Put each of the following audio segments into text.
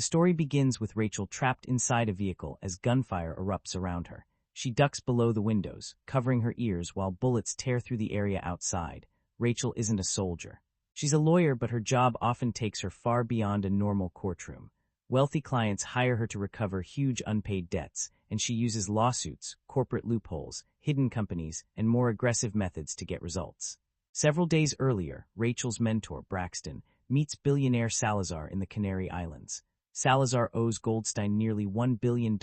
The story begins with Rachel trapped inside a vehicle as gunfire erupts around her. She ducks below the windows, covering her ears while bullets tear through the area outside. Rachel isn't a soldier. She's a lawyer, but her job often takes her far beyond a normal courtroom. Wealthy clients hire her to recover huge unpaid debts, and she uses lawsuits, corporate loopholes, hidden companies, and more aggressive methods to get results. Several days earlier, Rachel's mentor, Braxton, meets billionaire Salazar in the Canary Islands. Salazar owes Goldstein nearly $1 billion,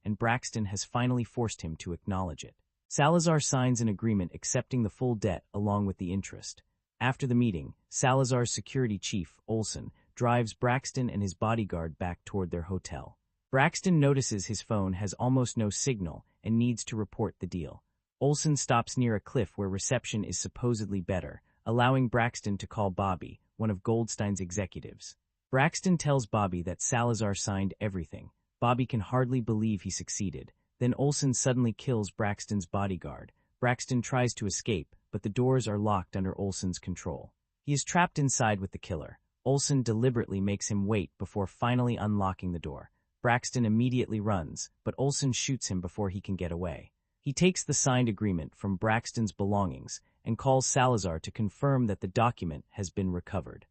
and Braxton has finally forced him to acknowledge it. Salazar signs an agreement accepting the full debt along with the interest. After the meeting, Salazar's security chief, Olson, drives Braxton and his bodyguard back toward their hotel. Braxton notices his phone has almost no signal and needs to report the deal. Olson stops near a cliff where reception is supposedly better, allowing Braxton to call Bobby, one of Goldstein's executives. Braxton tells Bobby that Salazar signed everything. Bobby can hardly believe he succeeded. Then Olson suddenly kills Braxton's bodyguard. Braxton tries to escape, but the doors are locked under Olson's control. He is trapped inside with the killer. Olson deliberately makes him wait before finally unlocking the door. Braxton immediately runs, but Olson shoots him before he can get away. He takes the signed agreement from Braxton's belongings and calls Salazar to confirm that the document has been recovered.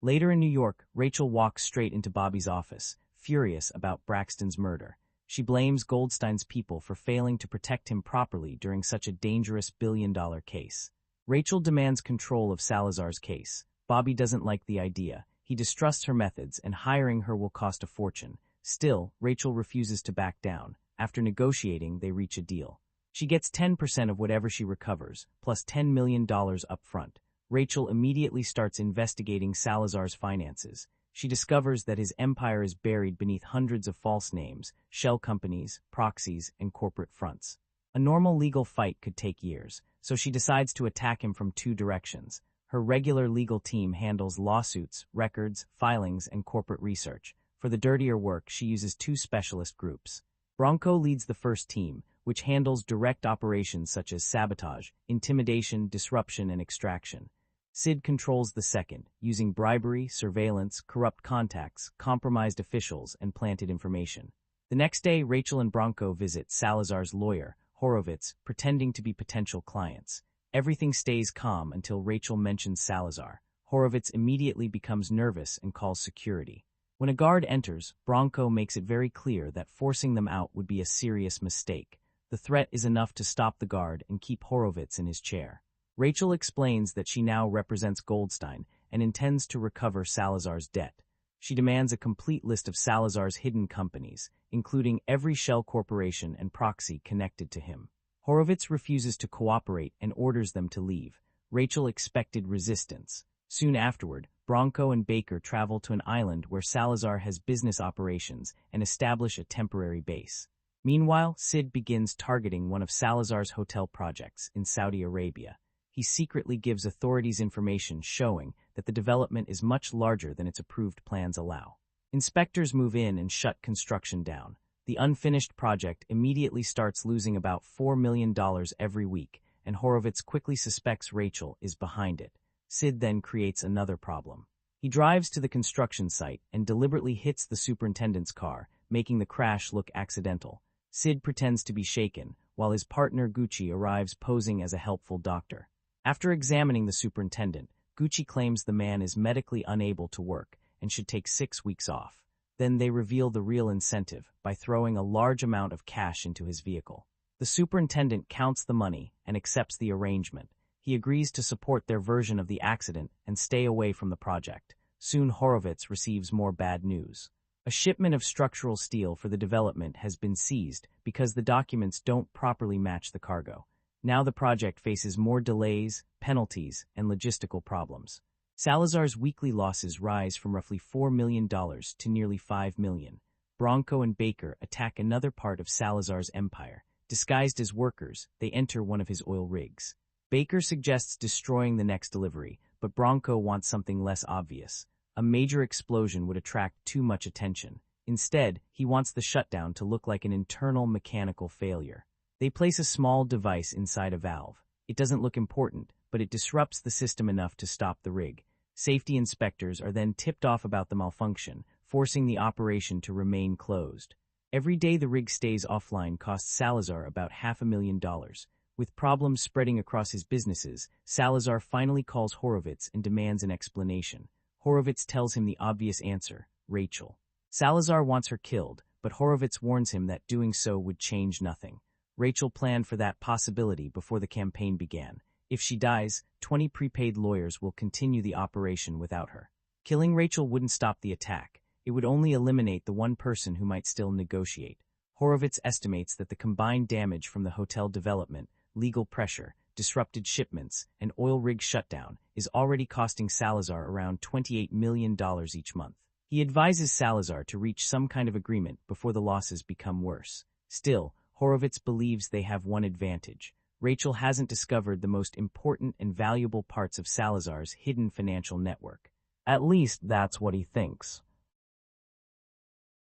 Later in New York, Rachel walks straight into Bobby's office, furious about Braxton's murder. She blames Goldstein's people for failing to protect him properly during such a dangerous billion-dollar case. Rachel demands control of Salazar's case. Bobby doesn't like the idea. He distrusts her methods, and hiring her will cost a fortune. Still, Rachel refuses to back down. After negotiating, they reach a deal. She gets 10% of whatever she recovers, plus $10 million up front. Rachel immediately starts investigating Salazar's finances. She discovers that his empire is buried beneath hundreds of false names, shell companies, proxies, and corporate fronts. A normal legal fight could take years, so she decides to attack him from two directions. Her regular legal team handles lawsuits, records, filings, and corporate research. For the dirtier work, she uses two specialist groups. Bronco leads the first team, which handles direct operations such as sabotage, intimidation, disruption, and extraction. Sid controls the second, using bribery, surveillance, corrupt contacts, compromised officials, and planted information. The next day, Rachel and Bronco visit Salazar's lawyer, Horowitz, pretending to be potential clients. Everything stays calm until Rachel mentions Salazar. Horowitz immediately becomes nervous and calls security. When a guard enters, Bronco makes it very clear that forcing them out would be a serious mistake. The threat is enough to stop the guard and keep Horowitz in his chair. Rachel explains that she now represents Goldstein and intends to recover Salazar's debt. She demands a complete list of Salazar's hidden companies, including every shell corporation and proxy connected to him. Horowitz refuses to cooperate and orders them to leave. Rachel expected resistance. Soon afterward, Bronco and Baker travel to an island where Salazar has business operations and establish a temporary base. Meanwhile, Sid begins targeting one of Salazar's hotel projects in Saudi Arabia. He secretly gives authorities information showing that the development is much larger than its approved plans allow. Inspectors move in and shut construction down. The unfinished project immediately starts losing about $4 million every week, and Horowitz quickly suspects Rachel is behind it. Sid then creates another problem. He drives to the construction site and deliberately hits the superintendent's car, making the crash look accidental. Sid pretends to be shaken, while his partner Gucci arrives posing as a helpful doctor. After examining the superintendent, Gucci claims the man is medically unable to work and should take 6 weeks off. Then they reveal the real incentive by throwing a large amount of cash into his vehicle. The superintendent counts the money and accepts the arrangement. He agrees to support their version of the accident and stay away from the project. Soon Horowitz receives more bad news. A shipment of structural steel for the development has been seized because the documents don't properly match the cargo. Now the project faces more delays, penalties, and logistical problems. Salazar's weekly losses rise from roughly $4 million to nearly $5 million. Bronco and Baker attack another part of Salazar's empire. Disguised as workers, they enter one of his oil rigs. Baker suggests destroying the next delivery, but Bronco wants something less obvious. A major explosion would attract too much attention. Instead, he wants the shutdown to look like an internal mechanical failure. They place a small device inside a valve. It doesn't look important, but it disrupts the system enough to stop the rig. Safety inspectors are then tipped off about the malfunction, forcing the operation to remain closed. Every day the rig stays offline costs Salazar about $500,000. With problems spreading across his businesses, Salazar finally calls Horowitz and demands an explanation. Horowitz tells him the obvious answer: Rachel. Salazar wants her killed, but Horowitz warns him that doing so would change nothing. Rachel planned for that possibility before the campaign began. If she dies, 20 prepaid lawyers will continue the operation without her. Killing Rachel wouldn't stop the attack. It would only eliminate the one person who might still negotiate. Horowitz estimates that the combined damage from the hotel development, legal pressure, disrupted shipments, and oil rig shutdown is already costing Salazar around $28 million each month. He advises Salazar to reach some kind of agreement before the losses become worse. Still, Horowitz believes they have one advantage. Rachel hasn't discovered the most important and valuable parts of Salazar's hidden financial network. At least that's what he thinks.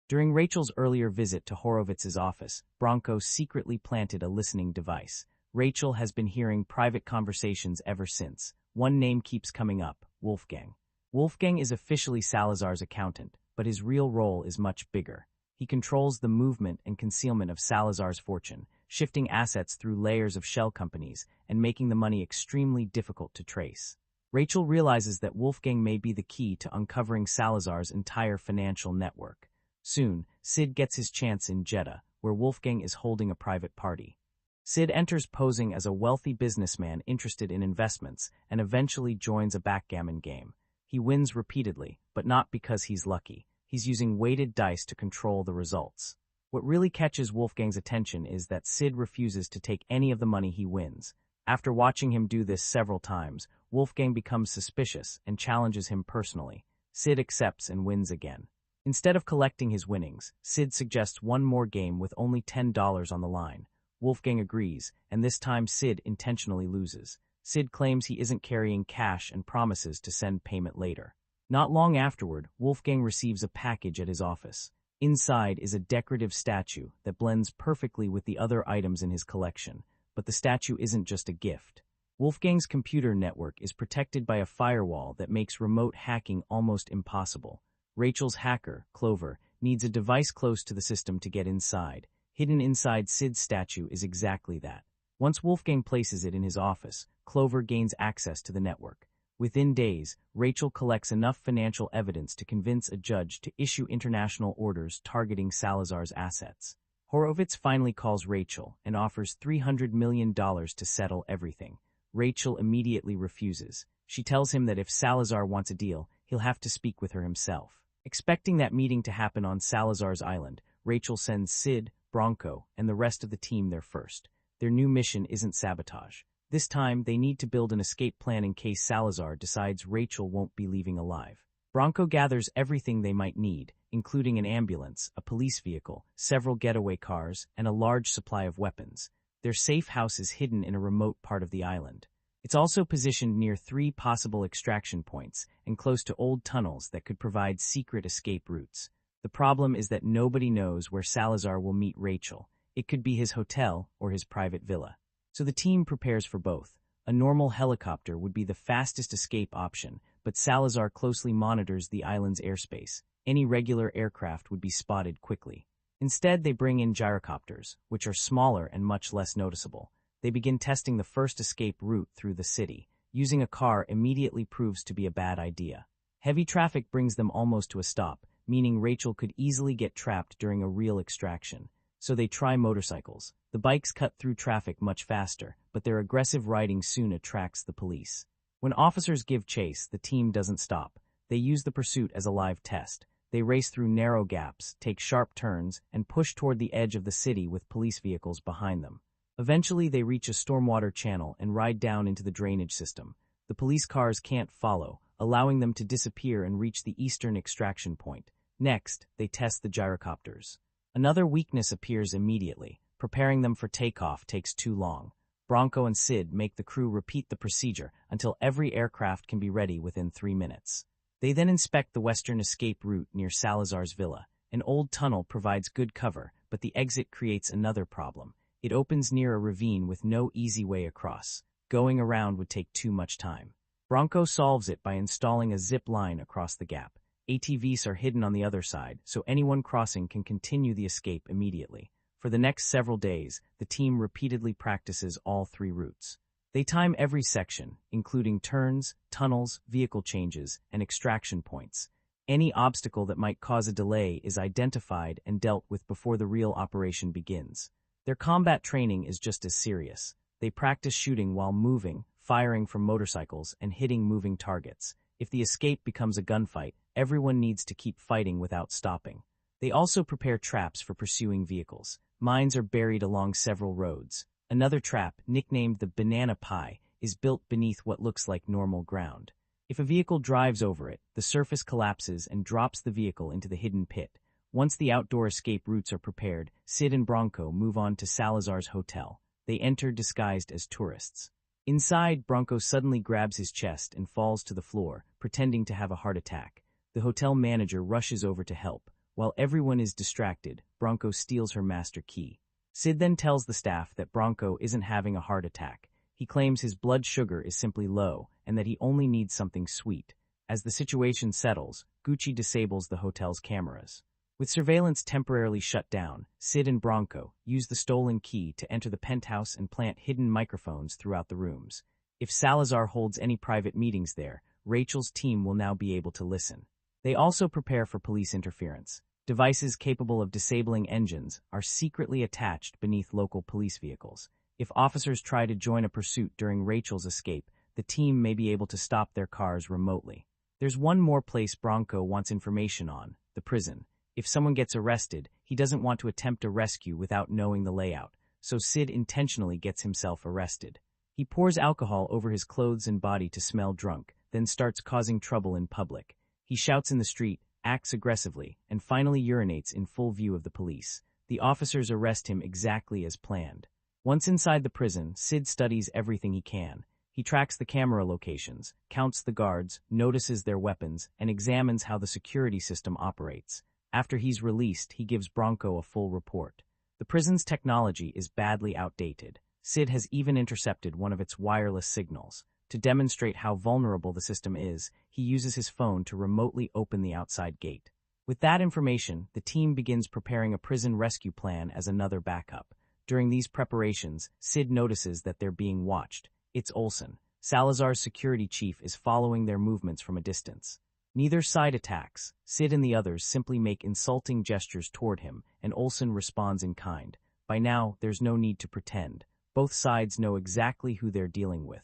During Rachel's earlier visit to Horowitz's office, Bronco secretly planted a listening device. Rachel has been hearing private conversations ever since. One name keeps coming up: Wolfgang. Wolfgang is officially Salazar's accountant, but his real role is much bigger. He controls the movement and concealment of Salazar's fortune, shifting assets through layers of shell companies and making the money extremely difficult to trace. Rachel realizes that Wolfgang may be the key to uncovering Salazar's entire financial network. Soon, Sid gets his chance in Jeddah, where Wolfgang is holding a private party. Sid enters posing as a wealthy businessman interested in investments and eventually joins a backgammon game. He wins repeatedly, but not because he's lucky. He's using weighted dice to control the results. What really catches Wolfgang's attention is that Sid refuses to take any of the money he wins. After watching him do this several times, Wolfgang becomes suspicious and challenges him personally. Sid accepts and wins again. Instead of collecting his winnings, Sid suggests one more game with only $10 on the line. Wolfgang agrees, and this time Sid intentionally loses. Sid claims he isn't carrying cash and promises to send payment later. Not long afterward, Wolfgang receives a package at his office. Inside is a decorative statue that blends perfectly with the other items in his collection, but the statue isn't just a gift. Wolfgang's computer network is protected by a firewall that makes remote hacking almost impossible. Rachel's hacker, Clover, needs a device close to the system to get inside. Hidden inside Sid's statue is exactly that. Once Wolfgang places it in his office, Clover gains access to the network. Within days, Rachel collects enough financial evidence to convince a judge to issue international orders targeting Salazar's assets. Horowitz finally calls Rachel and offers $300 million to settle everything. Rachel immediately refuses. She tells him that if Salazar wants a deal, he'll have to speak with her himself. Expecting that meeting to happen on Salazar's island, Rachel sends Sid, Bronco, and the rest of the team there first. Their new mission isn't sabotage. This time, they need to build an escape plan in case Salazar decides Rachel won't be leaving alive. Bronco gathers everything they might need, including an ambulance, a police vehicle, several getaway cars, and a large supply of weapons. Their safe house is hidden in a remote part of the island. It's also positioned near 3 possible extraction points and close to old tunnels that could provide secret escape routes. The problem is that nobody knows where Salazar will meet Rachel. It could be his hotel or his private villa. So the team prepares for both. A normal helicopter would be the fastest escape option, but Salazar closely monitors the island's airspace. Any regular aircraft would be spotted quickly. Instead, they bring in gyrocopters, which are smaller and much less noticeable. They begin testing the first escape route through the city. Using a car immediately proves to be a bad idea. Heavy traffic brings them almost to a stop, meaning Rachel could easily get trapped during a real extraction. So they try motorcycles. The bikes cut through traffic much faster, but their aggressive riding soon attracts the police. When officers give chase, the team doesn't stop. They use the pursuit as a live test. They race through narrow gaps, take sharp turns, and push toward the edge of the city with police vehicles behind them. Eventually, they reach a stormwater channel and ride down into the drainage system. The police cars can't follow, allowing them to disappear and reach the eastern extraction point. Next, they test the gyrocopters. Another weakness appears immediately. Preparing them for takeoff takes too long. Bronco and Sid make the crew repeat the procedure until every aircraft can be ready within 3 minutes. They then inspect the western escape route near Salazar's villa. An old tunnel provides good cover, but the exit creates another problem. It opens near a ravine with no easy way across. Going around would take too much time. Bronco solves it by installing a zip line across the gap. ATVs are hidden on the other side, so anyone crossing can continue the escape immediately. For the next several days, the team repeatedly practices all three routes. They time every section, including turns, tunnels, vehicle changes, and extraction points. Any obstacle that might cause a delay is identified and dealt with before the real operation begins. Their combat training is just as serious. They practice shooting while moving, firing from motorcycles, and hitting moving targets. If the escape becomes a gunfight, everyone needs to keep fighting without stopping. They also prepare traps for pursuing vehicles. Mines are buried along several roads. Another trap, nicknamed the banana pie, is built beneath what looks like normal ground. If a vehicle drives over it, the surface collapses and drops the vehicle into the hidden pit. Once the outdoor escape routes are prepared, Sid and Bronco move on to Salazar's hotel. They enter disguised as tourists. Inside, Bronco suddenly grabs his chest and falls to the floor, pretending to have a heart attack. The hotel manager rushes over to help. While everyone is distracted, Bronco steals her master key. Sid then tells the staff that Bronco isn't having a heart attack. He claims his blood sugar is simply low and that he only needs something sweet. As the situation settles, Gucci disables the hotel's cameras. With surveillance temporarily shut down, Sid and Bronco use the stolen key to enter the penthouse and plant hidden microphones throughout the rooms. If Salazar holds any private meetings there, Rachel's team will now be able to listen. They also prepare for police interference. Devices capable of disabling engines are secretly attached beneath local police vehicles. If officers try to join a pursuit during Rachel's escape, the team may be able to stop their cars remotely. There's one more place Bronco wants information on: the prison. If someone gets arrested, he doesn't want to attempt a rescue without knowing the layout, so Sid intentionally gets himself arrested. He pours alcohol over his clothes and body to smell drunk, then starts causing trouble in public. He shouts in the street, acts aggressively, and finally urinates in full view of the police. The officers arrest him exactly as planned. Once inside the prison, Sid studies everything he can. He tracks the camera locations, counts the guards, notices their weapons, and examines how the security system operates. After he's released, he gives Bronco a full report. The prison's technology is badly outdated. Sid has even intercepted one of its wireless signals. To demonstrate how vulnerable the system is, he uses his phone to remotely open the outside gate. With that information, the team begins preparing a prison rescue plan as another backup. During these preparations, Sid notices that they're being watched. It's Olsen. Salazar's security chief is following their movements from a distance. Neither side attacks. Sid and the others simply make insulting gestures toward him, and Olsen responds in kind. By now, there's no need to pretend. Both sides know exactly who they're dealing with.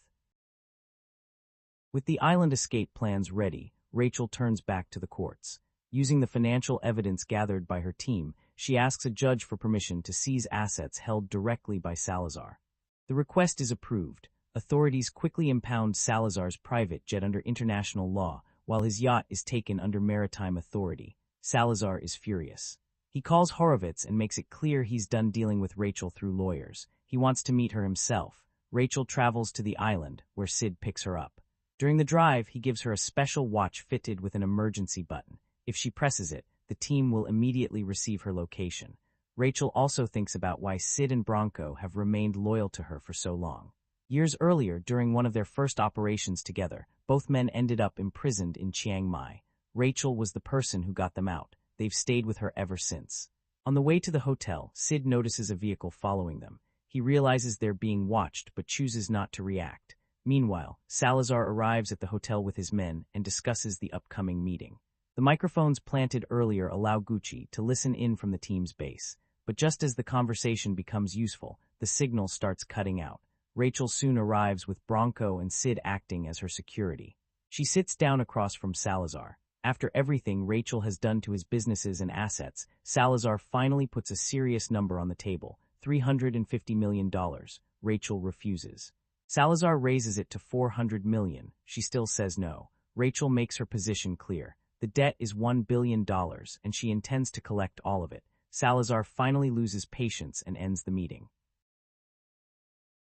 With the island escape plans ready, Rachel turns back to the courts. Using the financial evidence gathered by her team, she asks a judge for permission to seize assets held directly by Salazar. The request is approved. Authorities quickly impound Salazar's private jet under international law, while his yacht is taken under maritime authority. Salazar is furious. He calls Horowitz and makes it clear he's done dealing with Rachel through lawyers. He wants to meet her himself. Rachel travels to the island, where Sid picks her up. During the drive, he gives her a special watch fitted with an emergency button. If she presses it, the team will immediately receive her location. Rachel also thinks about why Sid and Bronco have remained loyal to her for so long. Years earlier, during one of their first operations together, both men ended up imprisoned in Chiang Mai. Rachel was the person who got them out. They've stayed with her ever since. On the way to the hotel, Sid notices a vehicle following them. He realizes they're being watched but chooses not to react. Meanwhile, Salazar arrives at the hotel with his men and discusses the upcoming meeting. The microphones planted earlier allow Gucci to listen in from the team's base. But just as the conversation becomes useful, the signal starts cutting out. Rachel soon arrives with Bronco and Sid acting as her security. She sits down across from Salazar. After everything Rachel has done to his businesses and assets, Salazar finally puts a serious number on the table, $350 million. Rachel refuses. Salazar raises it to $400 million. She still says no. Rachel makes her position clear. The debt is $1 billion, and she intends to collect all of it. Salazar finally loses patience and ends the meeting.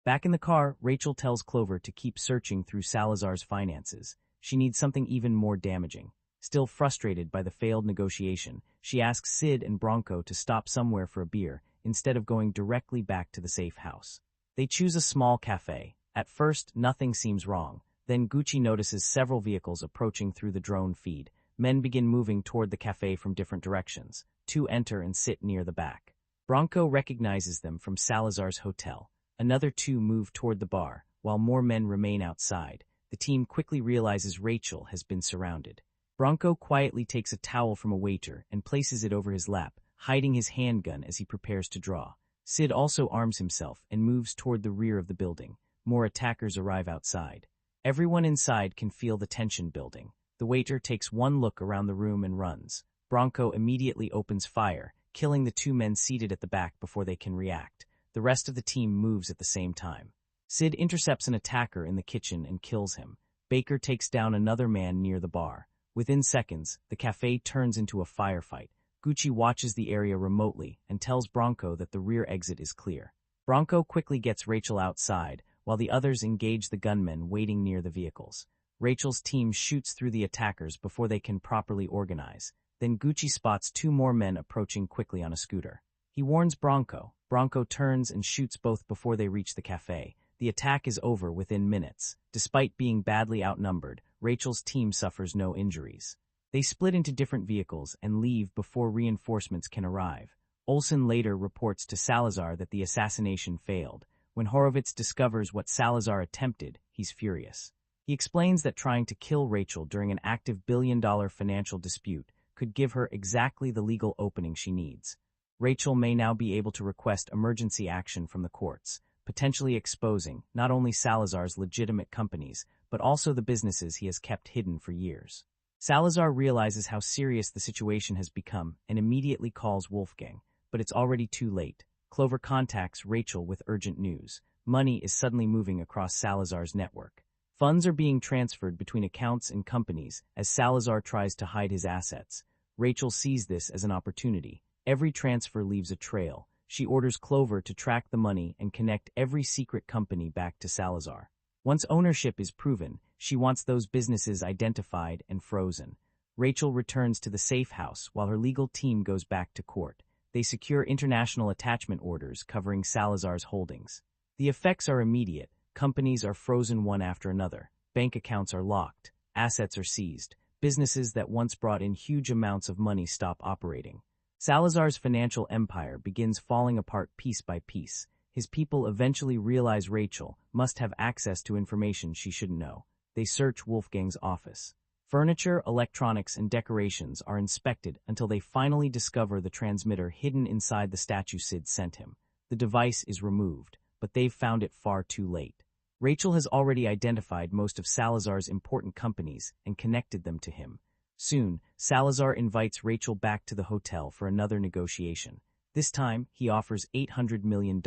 Back in the car, Rachel tells Clover to keep searching through Salazar's finances. She needs something even more damaging. Still frustrated by the failed negotiation, she asks Sid and Bronco to stop somewhere for a beer, instead of going directly back to the safe house. They choose a small cafe. At first, nothing seems wrong. Then Gucci notices several vehicles approaching through the drone feed. Men begin moving toward the cafe from different directions. Two enter and sit near the back. Branco recognizes them from Salazar's hotel. Another two move toward the bar, while more men remain outside. The team quickly realizes Rachel has been surrounded. Branco quietly takes a towel from a waiter and places it over his lap, hiding his handgun as he prepares to draw. Sid also arms himself and moves toward the rear of the building. More attackers arrive outside. Everyone inside can feel the tension building. The waiter takes one look around the room and runs. Branco immediately opens fire, killing the two men seated at the back before they can react. The rest of the team moves at the same time. Sid intercepts an attacker in the kitchen and kills him. Baker takes down another man near the bar. Within seconds, the cafe turns into a firefight. Gucci watches the area remotely and tells Branco that the rear exit is clear. Branco quickly gets Rachel outside, while the others engage the gunmen waiting near the vehicles. Rachel's team shoots through the attackers before they can properly organize. Then Gucci spots two more men approaching quickly on a scooter. He warns Branco. Branco turns and shoots both before they reach the cafe. The attack is over within minutes. Despite being badly outnumbered, Rachel's team suffers no injuries. They split into different vehicles and leave before reinforcements can arrive. Olsen later reports to Salazar that the assassination failed. When Horowitz discovers what Salazar attempted, he's furious. He explains that trying to kill Rachel during an active billion-dollar financial dispute could give her exactly the legal opening she needs. Rachel may now be able to request emergency action from the courts, potentially exposing not only Salazar's legitimate companies, but also the businesses he has kept hidden for years. Salazar realizes how serious the situation has become and immediately calls Wolfgang, but it's already too late. Clover contacts Rachel with urgent news. Money is suddenly moving across Salazar's network. Funds are being transferred between accounts and companies as Salazar tries to hide his assets. Rachel sees this as an opportunity. Every transfer leaves a trail. She orders Clover to track the money and connect every secret company back to Salazar. Once ownership is proven, she wants those businesses identified and frozen. Rachel returns to the safe house while her legal team goes back to court. They secure international attachment orders covering Salazar's holdings. The effects are immediate. Companies are frozen one after another. Bank accounts are locked. Assets are seized. Businesses that once brought in huge amounts of money stop operating. Salazar's financial empire begins falling apart piece by piece. His people eventually realize Rachel must have access to information she shouldn't know. They search Wolfgang's office. Furniture, electronics, and decorations are inspected until they finally discover the transmitter hidden inside the statue Sid sent him. The device is removed, but they've found it far too late. Rachel has already identified most of Salazar's important companies and connected them to him. Soon, Salazar invites Rachel back to the hotel for another negotiation. This time, he offers $800 million.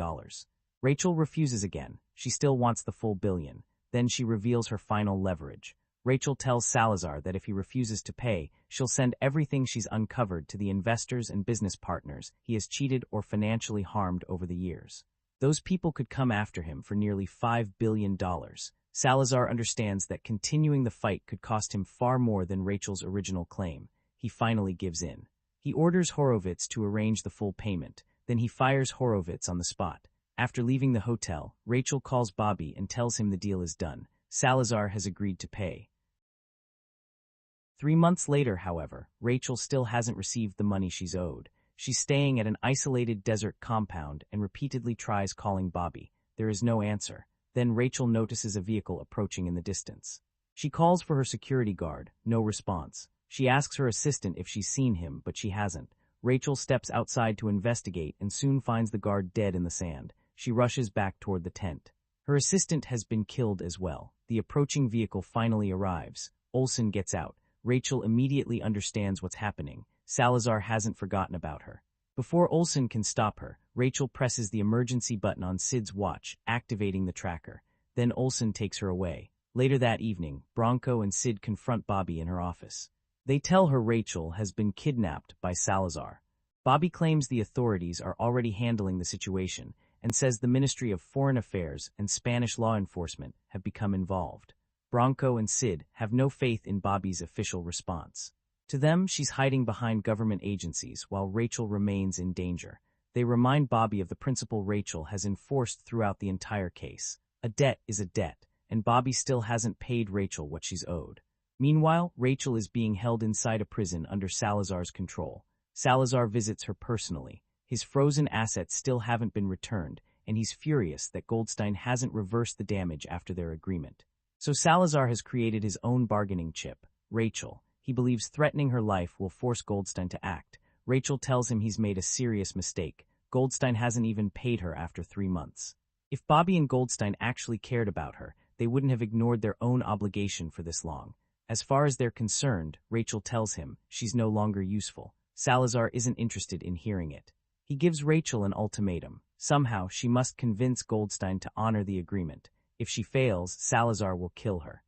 Rachel refuses again. She still wants the full billion. Then she reveals her final leverage. Rachel tells Salazar that if he refuses to pay, she'll send everything she's uncovered to the investors and business partners he has cheated or financially harmed over the years. Those people could come after him for nearly $5 billion. Salazar understands that continuing the fight could cost him far more than Rachel's original claim. He finally gives in. He orders Horowitz to arrange the full payment. Then he fires Horowitz on the spot. After leaving the hotel, Rachel calls Bobby and tells him the deal is done. Salazar has agreed to pay. 3 months later, however, Rachel still hasn't received the money she's owed. She's staying at an isolated desert compound and repeatedly tries calling Bobby. There is no answer. Then Rachel notices a vehicle approaching in the distance. She calls for her security guard, no response. She asks her assistant if she's seen him, but she hasn't. Rachel steps outside to investigate and soon finds the guard dead in the sand. She rushes back toward the tent. Her assistant has been killed as well. The approaching vehicle finally arrives. Olsen gets out. Rachel immediately understands what's happening. Salazar hasn't forgotten about her. Before Olsen can stop her, Rachel presses the emergency button on Sid's watch, activating the tracker. Then Olsen takes her away. Later that evening, Branco and Sid confront Bobby in her office. They tell her Rachel has been kidnapped by Salazar. Bobby claims the authorities are already handling the situation and says the Ministry of Foreign Affairs and Spanish law enforcement have become involved. Branco and Sid have no faith in Bobby's official response. To them, she's hiding behind government agencies while Rachel remains in danger. They remind Bobby of the principle Rachel has enforced throughout the entire case. A debt is a debt. and Bobby still hasn't paid Rachel what she's owed. Meanwhile, Rachel is being held inside a prison under Salazar's control. Salazar visits her personally. His frozen assets still haven't been returned, and he's furious that Goldstein hasn't reversed the damage after their agreement. So Salazar has created his own bargaining chip, Rachel. He believes threatening her life will force Goldstein to act. Rachel tells him he's made a serious mistake. Goldstein hasn't even paid her after 3 months. If Bobby and Goldstein actually cared about her, they wouldn't have ignored their own obligation for this long. As far as they're concerned, Rachel tells him she's no longer useful. Salazar isn't interested in hearing it. He gives Rachel an ultimatum. Somehow, she must convince Goldstein to honor the agreement. If she fails, Salazar will kill her.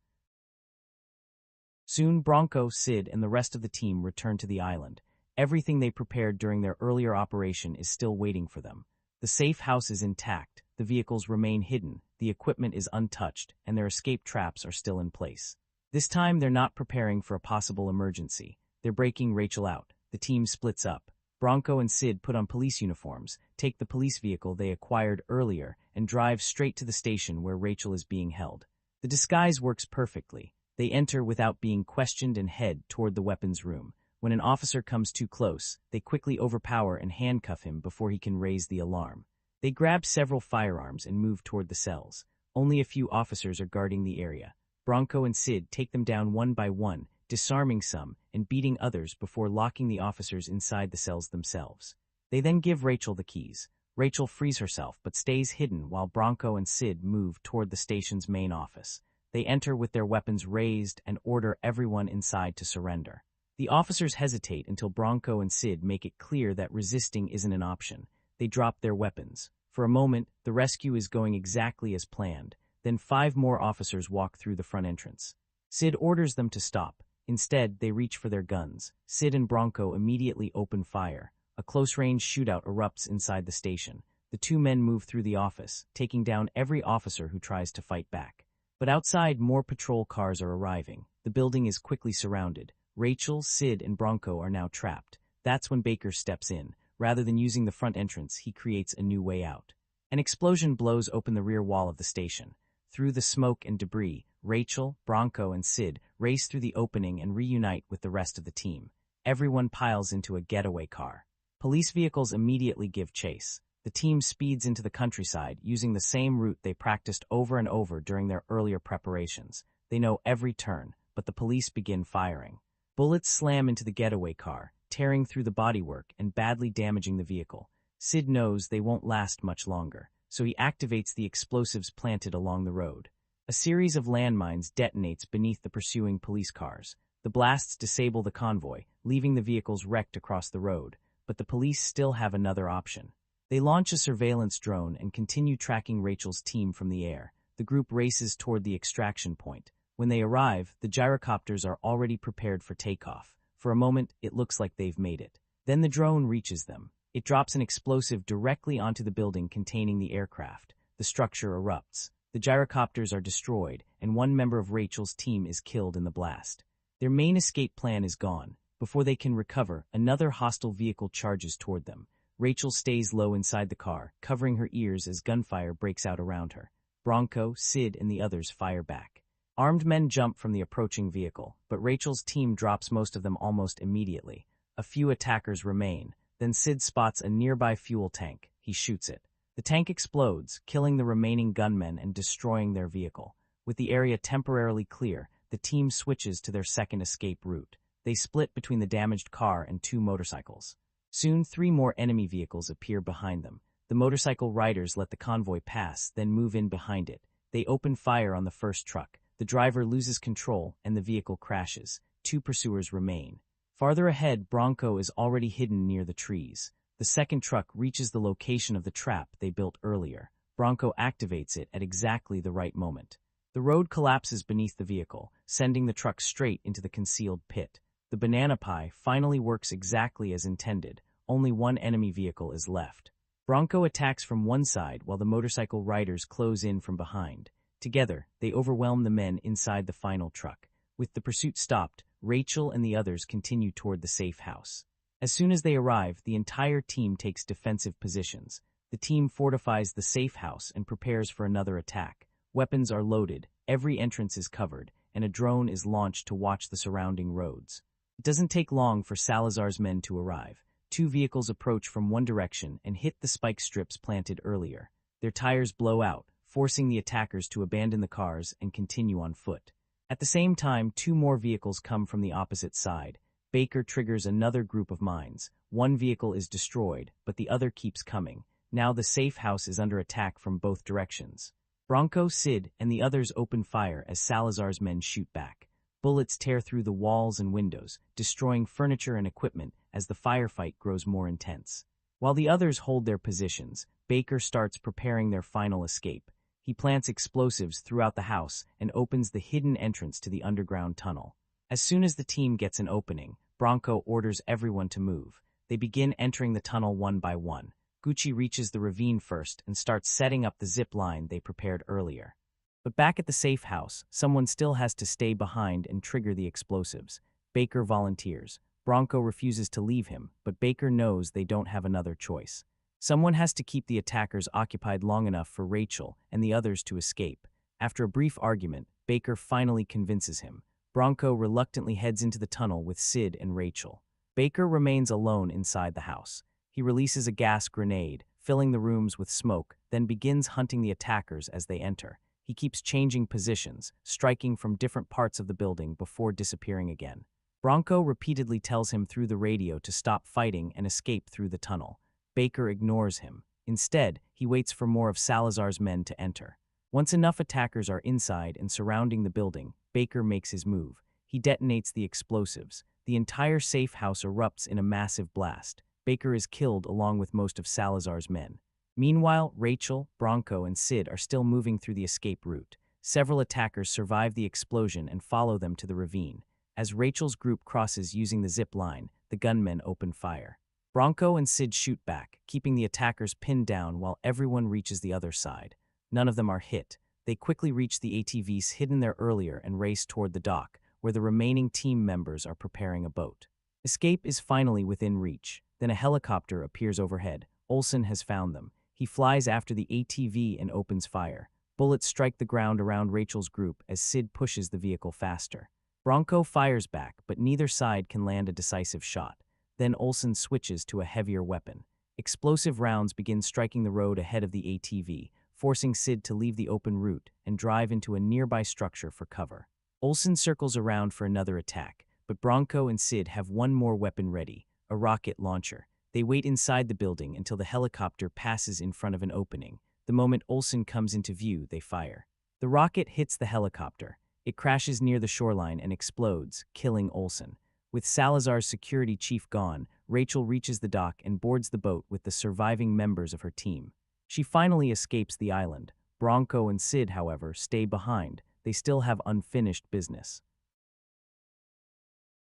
Soon, Bronco, Sid, and the rest of the team return to the island. Everything they prepared during their earlier operation is still waiting for them. The safe house is intact, the vehicles remain hidden, the equipment is untouched, and their escape traps are still in place. This time, they're not preparing for a possible emergency. They're breaking Rachel out. The team splits up. Bronco and Sid put on police uniforms, take the police vehicle they acquired earlier, and drive straight to the station where Rachel is being held. The disguise works perfectly. They enter without being questioned and head toward the weapons room. When an officer comes too close, they quickly overpower and handcuff him before he can raise the alarm. They grab several firearms and move toward the cells. Only a few officers are guarding the area. Bronco and Sid take them down one by one, disarming some and beating others before locking the officers inside the cells themselves. They then give Rachel the keys. Rachel frees herself but stays hidden while Bronco and Sid move toward the station's main office. They enter with their weapons raised and order everyone inside to surrender. The officers hesitate until Bronco and Sid make it clear that resisting isn't an option. They drop their weapons. For a moment, the rescue is going exactly as planned. Then 5 more officers walk through the front entrance. Sid orders them to stop. Instead, they reach for their guns. Sid and Bronco immediately open fire. A close-range shootout erupts inside the station. The 2 men move through the office, taking down every officer who tries to fight back. But outside, more patrol cars are arriving. The building is quickly surrounded. Rachel, Sid, and Bronco are now trapped. That's when Baker steps in. Rather than using the front entrance, he creates a new way out. An explosion blows open the rear wall of the station. Through the smoke and debris, Rachel, Bronco, and Sid race through the opening and reunite with the rest of the team. Everyone piles into a getaway car. Police vehicles immediately give chase. The team speeds into the countryside, using the same route they practiced over and over during their earlier preparations. They know every turn, but the police begin firing. Bullets slam into the getaway car, tearing through the bodywork and badly damaging the vehicle. Sid knows they won't last much longer, so he activates the explosives planted along the road. A series of landmines detonates beneath the pursuing police cars. The blasts disable the convoy, leaving the vehicles wrecked across the road, but the police still have another option. They launch a surveillance drone and continue tracking Rachel's team from the air. The group races toward the extraction point. When they arrive, the gyrocopters are already prepared for takeoff. For a moment, it looks like they've made it. Then the drone reaches them. It drops an explosive directly onto the building containing the aircraft. The structure erupts. The gyrocopters are destroyed, and 1 member of Rachel's team is killed in the blast. Their main escape plan is gone. Before they can recover, another hostile vehicle charges toward them. Rachel stays low inside the car, covering her ears as gunfire breaks out around her. Bronco, Sid, and the others fire back. Armed men jump from the approaching vehicle, but Rachel's team drops most of them almost immediately. A few attackers remain. Then Sid spots a nearby fuel tank. He shoots it. The tank explodes, killing the remaining gunmen and destroying their vehicle. With the area temporarily clear, the team switches to their second escape route. They split between the damaged car and 2 motorcycles. Soon, 3 more enemy vehicles appear behind them. The motorcycle riders let the convoy pass, then move in behind it. They open fire on the first truck. The driver loses control, and the vehicle crashes. 2 pursuers remain. Farther ahead, Bronco is already hidden near the trees. The second truck reaches the location of the trap they built earlier. Bronco activates it at exactly the right moment. The road collapses beneath the vehicle, sending the truck straight into the concealed pit. The banana pie finally works exactly as intended. Only 1 enemy vehicle is left. Bronco attacks from one side while the motorcycle riders close in from behind. Together, they overwhelm the men inside the final truck. With the pursuit stopped, Rachel and the others continue toward the safe house. As soon as they arrive, the entire team takes defensive positions. The team fortifies the safe house and prepares for another attack. Weapons are loaded, every entrance is covered, and a drone is launched to watch the surrounding roads. It doesn't take long for Salazar's men to arrive. Two vehicles approach from one direction and hit the spike strips planted earlier. Their tires blow out, forcing the attackers to abandon the cars and continue on foot. At the same time, two more vehicles come from the opposite side. Baker triggers another group of mines. One vehicle is destroyed, but the other keeps coming. Now the safe house is under attack from both directions. Bronco, Sid, and the others open fire as Salazar's men shoot back. Bullets tear through the walls and windows, destroying furniture and equipment as the firefight grows more intense. While the others hold their positions, Baker starts preparing their final escape. He plants explosives throughout the house and opens the hidden entrance to the underground tunnel. As soon as the team gets an opening, Bronco orders everyone to move. They begin entering the tunnel one by one. Gucci reaches the ravine first and starts setting up the zip line they prepared earlier. But back at the safe house, someone still has to stay behind and trigger the explosives. Baker volunteers. Bronco refuses to leave him, but Baker knows they don't have another choice. Someone has to keep the attackers occupied long enough for Rachel and the others to escape. After a brief argument, Baker finally convinces him. Bronco reluctantly heads into the tunnel with Sid and Rachel. Baker remains alone inside the house. He releases a gas grenade, filling the rooms with smoke, then begins hunting the attackers as they enter. He keeps changing positions, striking from different parts of the building before disappearing again. Bronco repeatedly tells him through the radio to stop fighting and escape through the tunnel. Baker ignores him. Instead, he waits for more of Salazar's men to enter. Once enough attackers are inside and surrounding the building, Baker makes his move. He detonates the explosives. The entire safe house erupts in a massive blast. Baker is killed along with most of Salazar's men. Meanwhile, Rachel, Bronco, and Sid are still moving through the escape route. Several attackers survive the explosion and follow them to the ravine. As Rachel's group crosses using the zip line, the gunmen open fire. Bronco and Sid shoot back, keeping the attackers pinned down while everyone reaches the other side. None of them are hit. They quickly reach the ATVs hidden there earlier and race toward the dock, where the remaining team members are preparing a boat. Escape is finally within reach. Then a helicopter appears overhead. Olsen has found them. He flies after the ATV and opens fire. Bullets strike the ground around Rachel's group as Sid pushes the vehicle faster. Bronco fires back, but neither side can land a decisive shot. Then Olsen switches to a heavier weapon. Explosive rounds begin striking the road ahead of the ATV, forcing Sid to leave the open route and drive into a nearby structure for cover. Olsen circles around for another attack, but Bronco and Sid have one more weapon ready, a rocket launcher. They wait inside the building until the helicopter passes in front of an opening. The moment Olsen comes into view, they fire. The rocket hits the helicopter. It crashes near the shoreline and explodes, killing Olsen. With Salazar's security chief gone, Rachel reaches the dock and boards the boat with the surviving members of her team. She finally escapes the island. Bronco and Sid, however, stay behind. They still have unfinished business.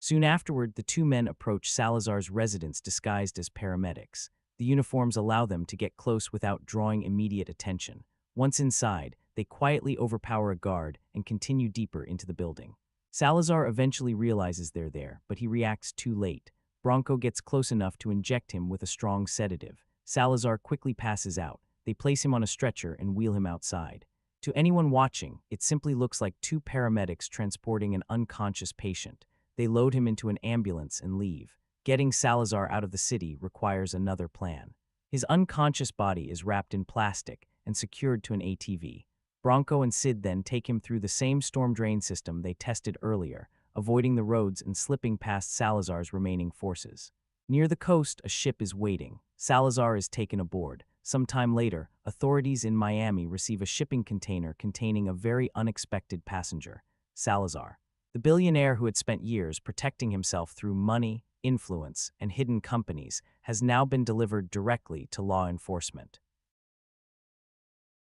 Soon afterward, the two men approach Salazar's residence disguised as paramedics. The uniforms allow them to get close without drawing immediate attention. Once inside, they quietly overpower a guard and continue deeper into the building. Salazar eventually realizes they're there, but he reacts too late. Bronco gets close enough to inject him with a strong sedative. Salazar quickly passes out. They place him on a stretcher and wheel him outside. To anyone watching, it simply looks like two paramedics transporting an unconscious patient. They load him into an ambulance and leave. Getting Salazar out of the city requires another plan. His unconscious body is wrapped in plastic and secured to an ATV. Bronco and Sid then take him through the same storm drain system they tested earlier, avoiding the roads and slipping past Salazar's remaining forces. Near the coast, a ship is waiting. Salazar is taken aboard. Sometime later, authorities in Miami receive a shipping container containing a very unexpected passenger, Salazar. The billionaire who had spent years protecting himself through money, influence, and hidden companies has now been delivered directly to law enforcement.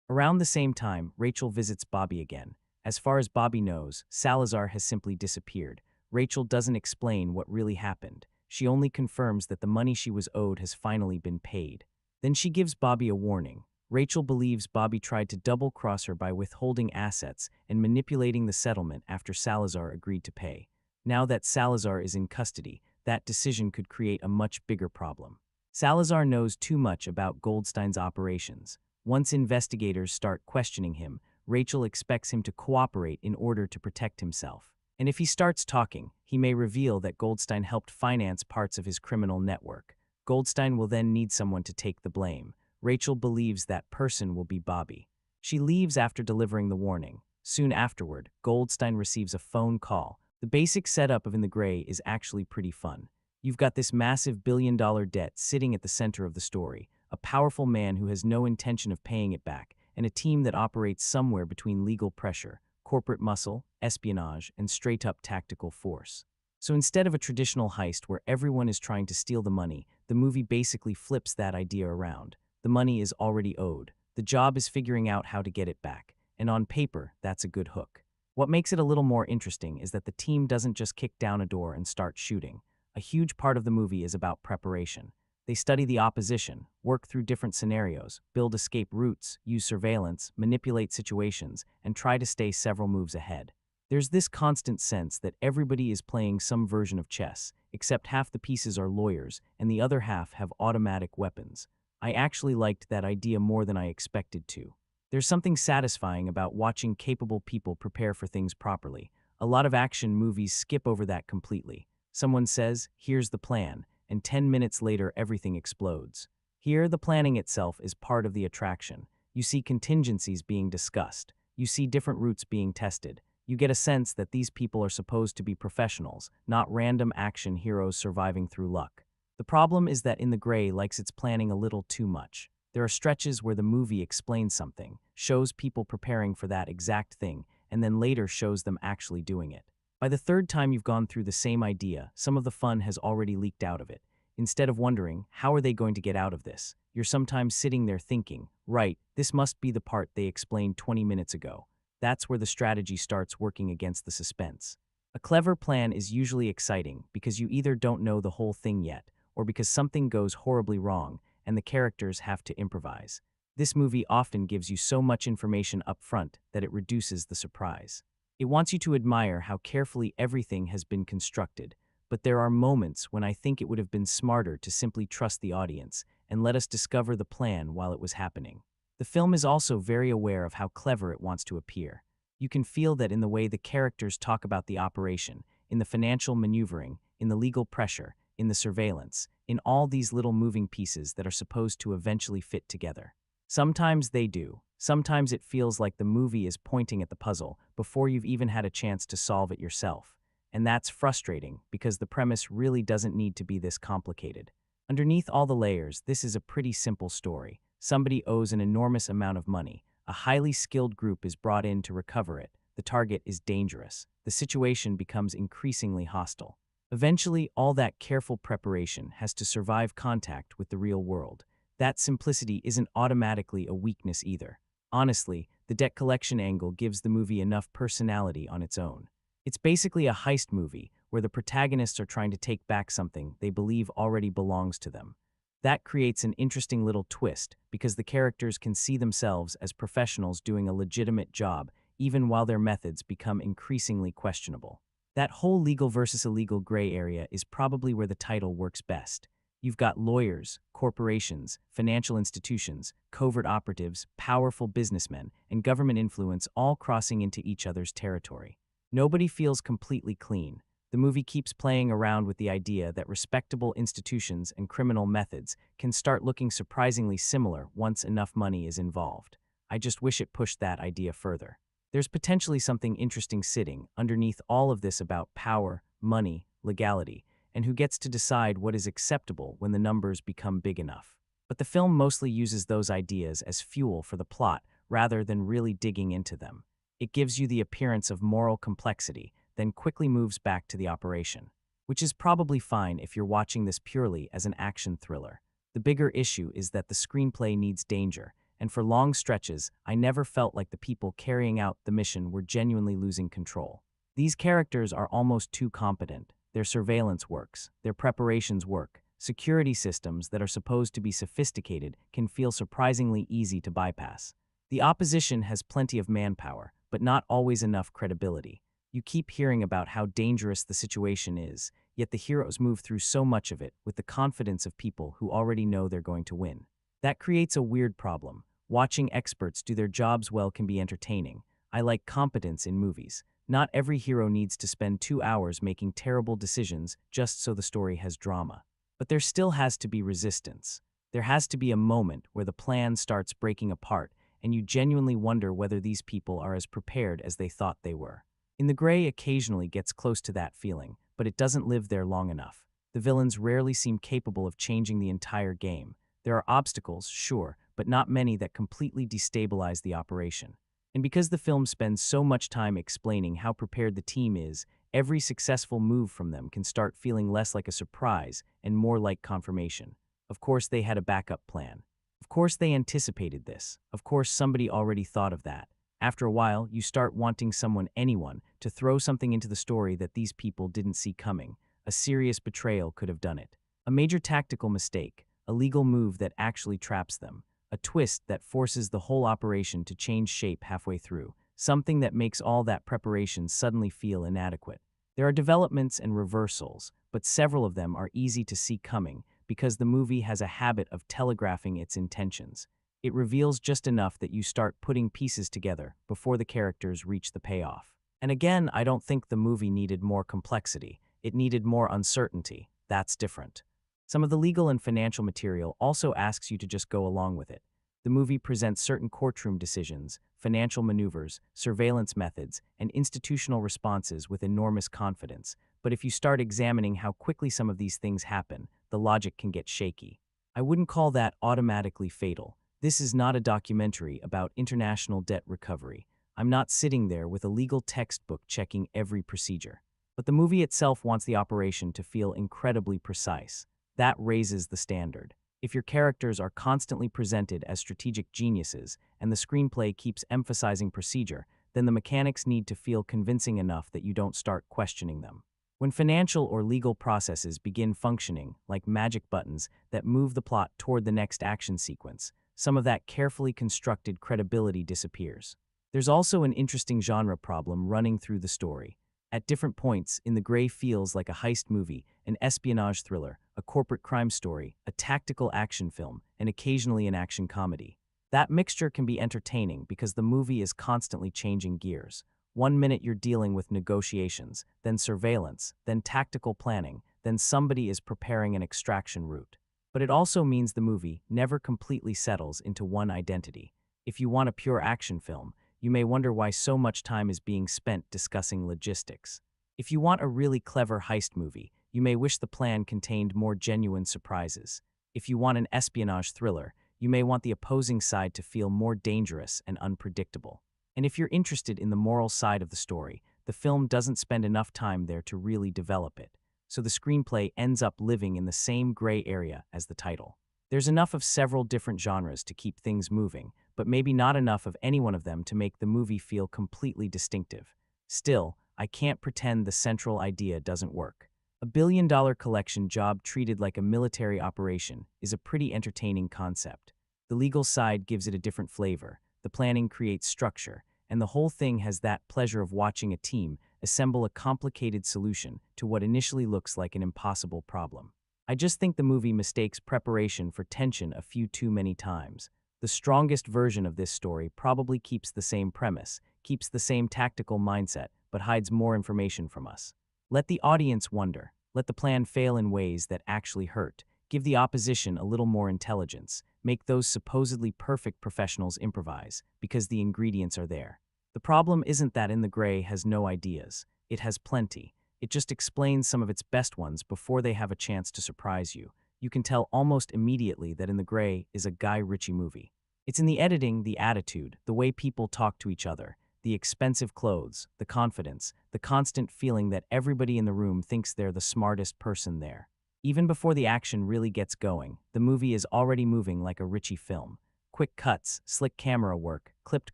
Around the same time, Rachel visits Bobby again. As far as Bobby knows, Salazar has simply disappeared. Rachel doesn't explain what really happened. She only confirms that the money she was owed has finally been paid. Then she gives Bobby a warning. Rachel believes Bobby tried to double-cross her by withholding assets and manipulating the settlement after Salazar agreed to pay. Now that Salazar is in custody, that decision could create a much bigger problem. Salazar knows too much about Goldstein's operations. Once investigators start questioning him, Rachel expects him to cooperate in order to protect himself. And if he starts talking, he may reveal that Goldstein helped finance parts of his criminal network. Goldstein will then need someone to take the blame. Rachel believes that person will be Bobby. She leaves after delivering the warning. Soon afterward, Goldstein receives a phone call. The basic setup of In the Gray is actually pretty fun. You've got this massive billion-dollar debt sitting at the center of the story, a powerful man who has no intention of paying it back, and a team that operates somewhere between legal pressure, corporate muscle, espionage, and straight-up tactical force. So instead of a traditional heist where everyone is trying to steal the money, the movie basically flips that idea around. The money is already owed. The job is figuring out how to get it back. And on paper, that's a good hook. What makes it a little more interesting is that the team doesn't just kick down a door and start shooting. A huge part of the movie is about preparation. They study the opposition, work through different scenarios, build escape routes, use surveillance, manipulate situations, and try to stay several moves ahead. There's this constant sense that everybody is playing some version of chess, except half the pieces are lawyers and the other half have automatic weapons. I actually liked that idea more than I expected to. There's something satisfying about watching capable people prepare for things properly. A lot of action movies skip over that completely. Someone says, "Here's the plan," and 10 minutes later everything explodes. Here, the planning itself is part of the attraction. You see contingencies being discussed. You see different routes being tested. You get a sense that these people are supposed to be professionals, not random action heroes surviving through luck. The problem is that In the Gray likes its planning a little too much. There are stretches where the movie explains something, shows people preparing for that exact thing, and then later shows them actually doing it. By the third time you've gone through the same idea, some of the fun has already leaked out of it. Instead of wondering, how are they going to get out of this? You're sometimes sitting there thinking, right, this must be the part they explained 20 minutes ago. That's where the strategy starts working against the suspense. A clever plan is usually exciting because you either don't know the whole thing yet, or because something goes horribly wrong and the characters have to improvise. This movie often gives you so much information up front that it reduces the surprise. It wants you to admire how carefully everything has been constructed, but there are moments when I think it would have been smarter to simply trust the audience and let us discover the plan while it was happening. The film is also very aware of how clever it wants to appear. You can feel that in the way the characters talk about the operation, in the financial maneuvering, in the legal pressure, in the surveillance, in all these little moving pieces that are supposed to eventually fit together. Sometimes they do. Sometimes it feels like the movie is pointing at the puzzle before you've even had a chance to solve it yourself. And that's frustrating because the premise really doesn't need to be this complicated. Underneath all the layers, this is a pretty simple story. Somebody owes an enormous amount of money. A highly skilled group is brought in to recover it. The target is dangerous. The situation becomes increasingly hostile. Eventually, all that careful preparation has to survive contact with the real world. That simplicity isn't automatically a weakness either. Honestly, the debt collection angle gives the movie enough personality on its own. It's basically a heist movie where the protagonists are trying to take back something they believe already belongs to them. That creates an interesting little twist because the characters can see themselves as professionals doing a legitimate job even while their methods become increasingly questionable. That whole legal versus illegal gray area is probably where the title works best. You've got lawyers, corporations, financial institutions, covert operatives, powerful businessmen, and government influence all crossing into each other's territory. Nobody feels completely clean. The movie keeps playing around with the idea that respectable institutions and criminal methods can start looking surprisingly similar once enough money is involved. I just wish it pushed that idea further. There's potentially something interesting sitting underneath all of this about power, money, legality, and who gets to decide what is acceptable when the numbers become big enough. But the film mostly uses those ideas as fuel for the plot rather than really digging into them. It gives you the appearance of moral complexity, then quickly moves back to the operation, which is probably fine if you're watching this purely as an action thriller. The bigger issue is that the screenplay needs danger, and for long stretches, I never felt like the people carrying out the mission were genuinely losing control. These characters are almost too competent. Their surveillance works, their preparations work. Security systems that are supposed to be sophisticated can feel surprisingly easy to bypass. The opposition has plenty of manpower, but not always enough credibility. You keep hearing about how dangerous the situation is, yet the heroes move through so much of it with the confidence of people who already know they're going to win. That creates a weird problem. Watching experts do their jobs well can be entertaining. I like competence in movies. Not every hero needs to spend 2 hours making terrible decisions just so the story has drama. But there still has to be resistance. There has to be a moment where the plan starts breaking apart and you genuinely wonder whether these people are as prepared as they thought they were. In the Gray occasionally gets close to that feeling, but it doesn't live there long enough. The villains rarely seem capable of changing the entire game. There are obstacles, sure, but not many that completely destabilize the operation. And because the film spends so much time explaining how prepared the team is, every successful move from them can start feeling less like a surprise and more like confirmation. Of course, they had a backup plan. Of course, they anticipated this. Of course, somebody already thought of that. After a while, you start wanting anyone, to throw something into the story that these people didn't see coming. A serious betrayal could have done it. A major tactical mistake, a legal move that actually traps them, a twist that forces the whole operation to change shape halfway through, something that makes all that preparation suddenly feel inadequate. There are developments and reversals, but several of them are easy to see coming because the movie has a habit of telegraphing its intentions. It reveals just enough that you start putting pieces together before the characters reach the payoff. And again, I don't think the movie needed more complexity. It needed more uncertainty. That's different. Some of the legal and financial material also asks you to just go along with it. The movie presents certain courtroom decisions, financial maneuvers, surveillance methods, and institutional responses with enormous confidence. But if you start examining how quickly some of these things happen, the logic can get shaky. I wouldn't call that automatically fatal. This is not a documentary about international debt recovery. I'm not sitting there with a legal textbook checking every procedure. But the movie itself wants the operation to feel incredibly precise. That raises the standard. If your characters are constantly presented as strategic geniuses and the screenplay keeps emphasizing procedure, then the mechanics need to feel convincing enough that you don't start questioning them. When financial or legal processes begin functioning like magic buttons that move the plot toward the next action sequence, some of that carefully constructed credibility disappears. There's also an interesting genre problem running through the story. At different points, In the Gray feels like a heist movie, an espionage thriller, a corporate crime story, a tactical action film, and occasionally an action comedy. That mixture can be entertaining because the movie is constantly changing gears. 1 minute you're dealing with negotiations, then surveillance, then tactical planning, then somebody is preparing an extraction route. But it also means the movie never completely settles into one identity. If you want a pure action film, you may wonder why so much time is being spent discussing logistics. If you want a really clever heist movie, you may wish the plan contained more genuine surprises. If you want an espionage thriller, you may want the opposing side to feel more dangerous and unpredictable. And if you're interested in the moral side of the story, the film doesn't spend enough time there to really develop it. So the screenplay ends up living in the same gray area as the title. There's enough of several different genres to keep things moving, but maybe not enough of any one of them to make the movie feel completely distinctive. Still, I can't pretend the central idea doesn't work. A billion-dollar collection job treated like a military operation is a pretty entertaining concept. The legal side gives it a different flavor, the planning creates structure, and the whole thing has that pleasure of watching a team assemble a complicated solution to what initially looks like an impossible problem. I just think the movie mistakes preparation for tension a few too many times. The strongest version of this story probably keeps the same premise, keeps the same tactical mindset, but hides more information from us. Let the audience wonder. Let the plan fail in ways that actually hurt. Give the opposition a little more intelligence. Make those supposedly perfect professionals improvise, because the ingredients are there. The problem isn't that In the Gray has no ideas. It has plenty. It just explains some of its best ones before they have a chance to surprise you. You can tell almost immediately that In the Gray is a Guy Ritchie movie. It's in the editing, the attitude, the way people talk to each other, the expensive clothes, the confidence, the constant feeling that everybody in the room thinks they're the smartest person there. Even before the action really gets going, the movie is already moving like a Ritchie film. Quick cuts, slick camera work, clipped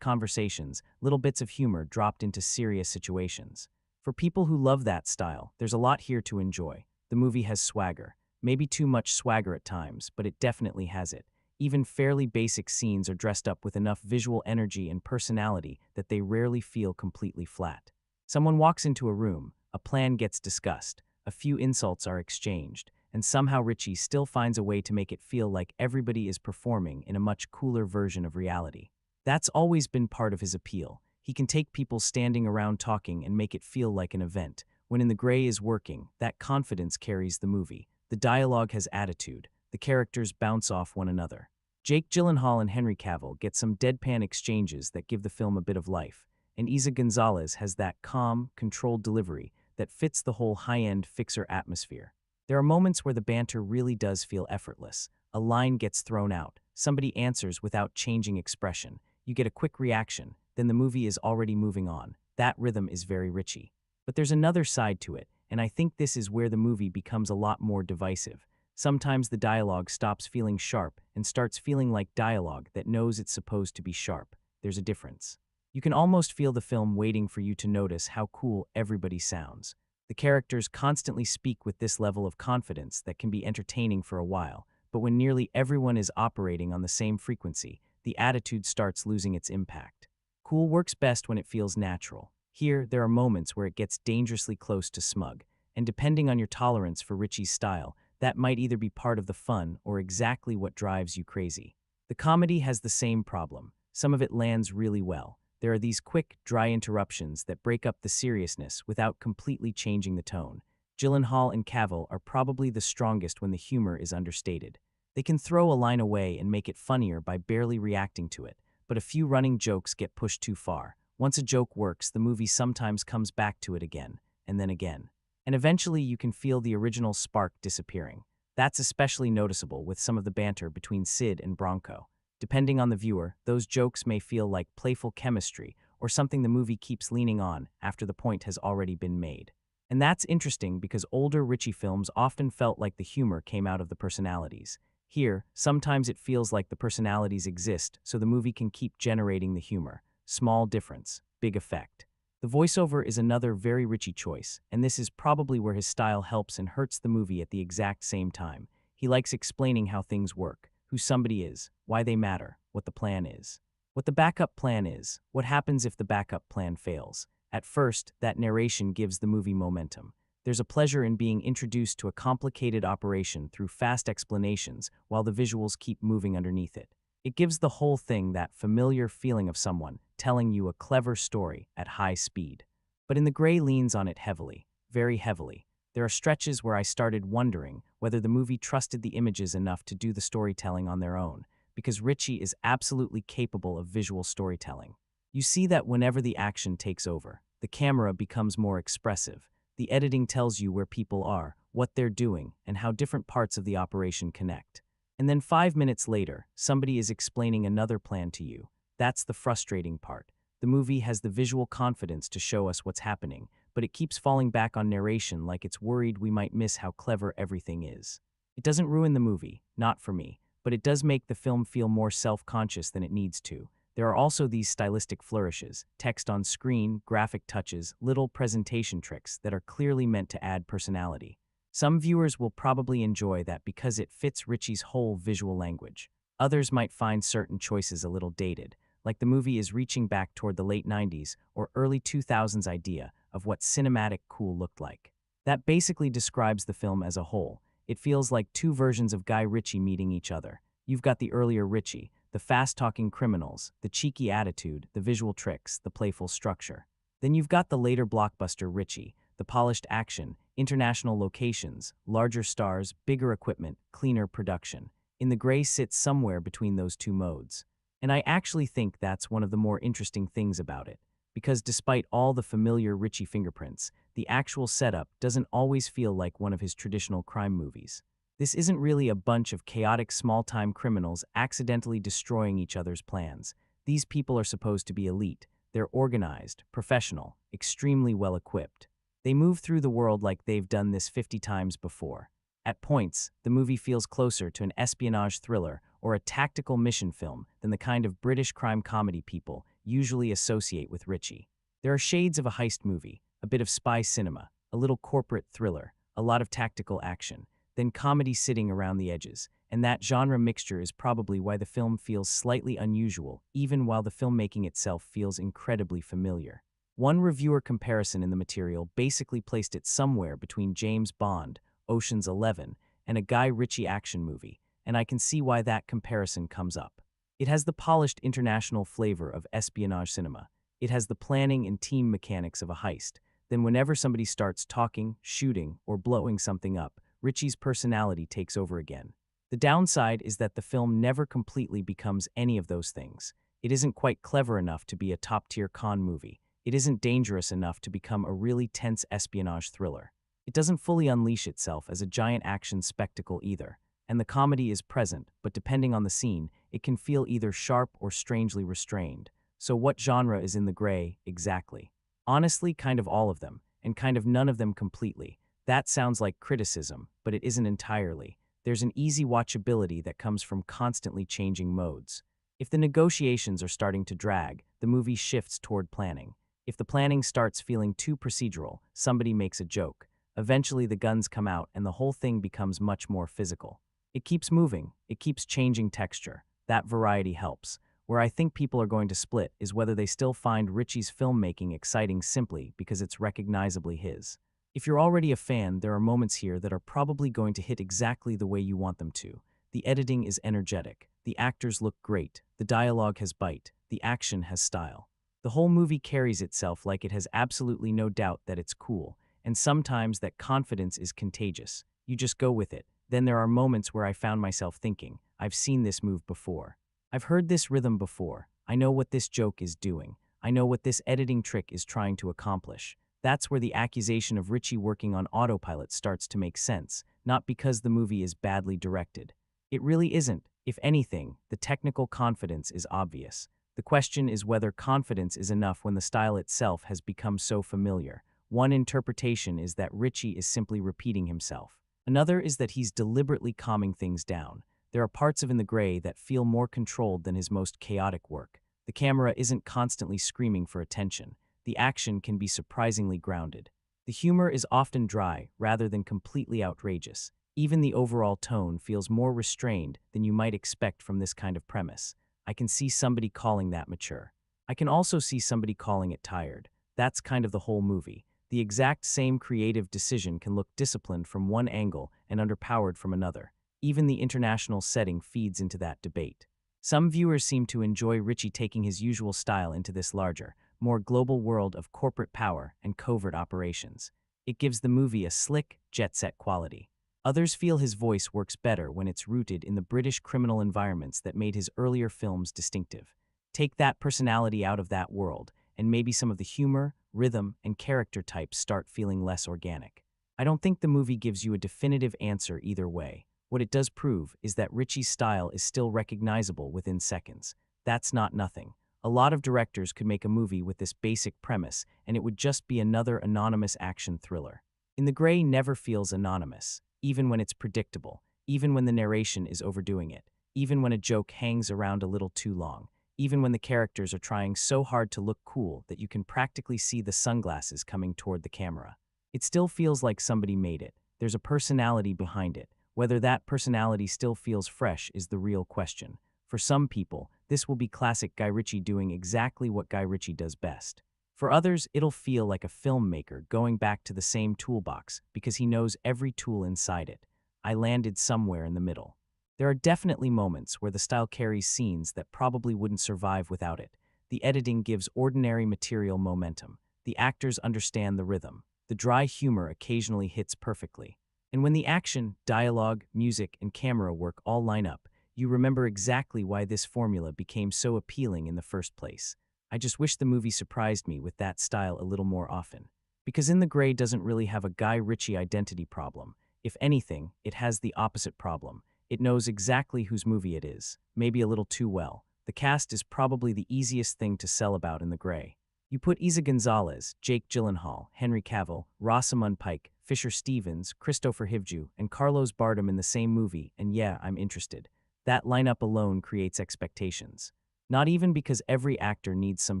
conversations, little bits of humor dropped into serious situations. For people who love that style, there's a lot here to enjoy. The movie has swagger. Maybe too much swagger at times, but it definitely has it. Even fairly basic scenes are dressed up with enough visual energy and personality that they rarely feel completely flat. Someone walks into a room, a plan gets discussed, a few insults are exchanged, and somehow Ritchie still finds a way to make it feel like everybody is performing in a much cooler version of reality. That's always been part of his appeal. He can take people standing around talking and make it feel like an event. When In the Gray is working, that confidence carries the movie. The dialogue has attitude. The characters bounce off one another. Jake Gyllenhaal and Henry Cavill get some deadpan exchanges that give the film a bit of life, and Eiza González has that calm, controlled delivery that fits the whole high-end fixer atmosphere. There are moments where the banter really does feel effortless. A line gets thrown out, somebody answers without changing expression, you get a quick reaction, then the movie is already moving on. That rhythm is very Ritchie. But there's another side to it, and I think this is where the movie becomes a lot more divisive. Sometimes the dialogue stops feeling sharp and starts feeling like dialogue that knows it's supposed to be sharp. There's a difference. You can almost feel the film waiting for you to notice how cool everybody sounds. The characters constantly speak with this level of confidence that can be entertaining for a while, but when nearly everyone is operating on the same frequency, the attitude starts losing its impact. Cool works best when it feels natural. Here, there are moments where it gets dangerously close to smug, and depending on your tolerance for Ritchie's style, that might either be part of the fun or exactly what drives you crazy. The comedy has the same problem. Some of it lands really well. There are these quick, dry interruptions that break up the seriousness without completely changing the tone. Gyllenhaal and Cavill are probably the strongest when the humor is understated. They can throw a line away and make it funnier by barely reacting to it, but a few running jokes get pushed too far. Once a joke works, the movie sometimes comes back to it again, and then again. And eventually you can feel the original spark disappearing. That's especially noticeable with some of the banter between Sid and Bronco. Depending on the viewer, those jokes may feel like playful chemistry or something the movie keeps leaning on after the point has already been made. And that's interesting because older Ritchie films often felt like the humor came out of the personalities. Here, sometimes it feels like the personalities exist so the movie can keep generating the humor. Small difference, big effect. The voiceover is another very Ritchie choice, and this is probably where his style helps and hurts the movie at the exact same time. He likes explaining how things work, who somebody is, why they matter, what the plan is. What the backup plan is, what happens if the backup plan fails. At first, that narration gives the movie momentum. There's a pleasure in being introduced to a complicated operation through fast explanations while the visuals keep moving underneath it. It gives the whole thing that familiar feeling of someone telling you a clever story at high speed. But In the Gray leans on it heavily, very heavily. There are stretches where I started wondering whether the movie trusted the images enough to do the storytelling on their own, because Ritchie is absolutely capable of visual storytelling. You see that whenever the action takes over, the camera becomes more expressive. The editing tells you where people are, what they're doing, and how different parts of the operation connect. And then 5 minutes later, somebody is explaining another plan to you. That's the frustrating part. The movie has the visual confidence to show us what's happening, but it keeps falling back on narration like it's worried we might miss how clever everything is. It doesn't ruin the movie, not for me, but it does make the film feel more self-conscious than it needs to. There are also these stylistic flourishes, text on screen, graphic touches, little presentation tricks that are clearly meant to add personality. Some viewers will probably enjoy that because it fits Ritchie's whole visual language. Others might find certain choices a little dated, like the movie is reaching back toward the late 90s or early 2000s idea of what cinematic cool looked like. That basically describes the film as a whole. It feels like two versions of Guy Ritchie meeting each other. You've got the earlier Ritchie, the fast-talking criminals, the cheeky attitude, the visual tricks, the playful structure. Then you've got the later blockbuster Ritchie, the polished action, international locations, larger stars, bigger equipment, cleaner production. In the Gray sits somewhere between those two modes. And I actually think that's one of the more interesting things about it, because despite all the familiar Ritchie fingerprints, the actual setup doesn't always feel like one of his traditional crime movies. This isn't really a bunch of chaotic small-time criminals accidentally destroying each other's plans. These people are supposed to be elite. They're organized, professional, extremely well-equipped. They move through the world like they've done this 50 times before. At points, the movie feels closer to an espionage thriller or a tactical mission film than the kind of British crime comedy people usually associate with Ritchie. There are shades of a heist movie, a bit of spy cinema, a little corporate thriller, a lot of tactical action, then comedy sitting around the edges, and that genre mixture is probably why the film feels slightly unusual, even while the filmmaking itself feels incredibly familiar. One reviewer comparison in the material basically placed it somewhere between James Bond, Ocean's 11, and a Guy Ritchie action movie, and I can see why that comparison comes up. It has the polished international flavor of espionage cinema. It has the planning and team mechanics of a heist. Then whenever somebody starts talking, shooting, or blowing something up, Ritchie's personality takes over again. The downside is that the film never completely becomes any of those things. It isn't quite clever enough to be a top-tier con movie. It isn't dangerous enough to become a really tense espionage thriller. It doesn't fully unleash itself as a giant action spectacle either. And the comedy is present, but depending on the scene, it can feel either sharp or strangely restrained. So what genre is in the gray, exactly? Honestly, kind of all of them, and kind of none of them completely. That sounds like criticism, but it isn't entirely. There's an easy watchability that comes from constantly changing modes. If the negotiations are starting to drag, the movie shifts toward planning. If the planning starts feeling too procedural, somebody makes a joke. Eventually the guns come out and the whole thing becomes much more physical. It keeps moving, it keeps changing texture. That variety helps. Where I think people are going to split is whether they still find Ritchie's filmmaking exciting simply because it's recognizably his. If you're already a fan, there are moments here that are probably going to hit exactly the way you want them to. The editing is energetic, the actors look great, the dialogue has bite, the action has style. The whole movie carries itself like it has absolutely no doubt that it's cool, and sometimes that confidence is contagious. You just go with it. Then there are moments where I found myself thinking, I've seen this move before. I've heard this rhythm before. I know what this joke is doing. I know what this editing trick is trying to accomplish. That's where the accusation of Ritchie working on autopilot starts to make sense, not because the movie is badly directed. It really isn't. If anything, the technical confidence is obvious. The question is whether confidence is enough when the style itself has become so familiar. One interpretation is that Ritchie is simply repeating himself. Another is that he's deliberately calming things down. There are parts of In the Gray that feel more controlled than his most chaotic work. The camera isn't constantly screaming for attention. The action can be surprisingly grounded. The humor is often dry rather than completely outrageous. Even the overall tone feels more restrained than you might expect from this kind of premise. I can see somebody calling that mature. I can also see somebody calling it tired. That's kind of the whole movie. The exact same creative decision can look disciplined from one angle and underpowered from another. Even the international setting feeds into that debate. Some viewers seem to enjoy Ritchie taking his usual style into this larger, more global world of corporate power and covert operations. It gives the movie a slick, jet-set quality. Others feel his voice works better when it's rooted in the British criminal environments that made his earlier films distinctive. Take that personality out of that world, and maybe some of the humor, rhythm, and character types start feeling less organic. I don't think the movie gives you a definitive answer either way. What it does prove is that Ritchie's style is still recognizable within seconds. That's not nothing. A lot of directors could make a movie with this basic premise, and it would just be another anonymous action thriller. In the Gray never feels anonymous, even when it's predictable, even when the narration is overdoing it, even when a joke hangs around a little too long, even when the characters are trying so hard to look cool that you can practically see the sunglasses coming toward the camera. It still feels like somebody made it. There's a personality behind it. Whether that personality still feels fresh is the real question. For some people, this will be classic Guy Ritchie doing exactly what Guy Ritchie does best. For others, it'll feel like a filmmaker going back to the same toolbox because he knows every tool inside it. I landed somewhere in the middle. There are definitely moments where the style carries scenes that probably wouldn't survive without it. The editing gives ordinary material momentum. The actors understand the rhythm. The dry humor occasionally hits perfectly. And when the action, dialogue, music, and camera work all line up, you remember exactly why this formula became so appealing in the first place. I just wish the movie surprised me with that style a little more often. Because In the Gray doesn't really have a Guy Ritchie identity problem. If anything, it has the opposite problem. It knows exactly whose movie it is, maybe a little too well. The cast is probably the easiest thing to sell about In the Gray. You put Eiza González, Jake Gyllenhaal, Henry Cavill, Rosamund Pike, Fisher Stevens, Christopher Hivju, and Carlos Bardem in the same movie, and yeah, I'm interested. That lineup alone creates expectations. Not even because every actor needs some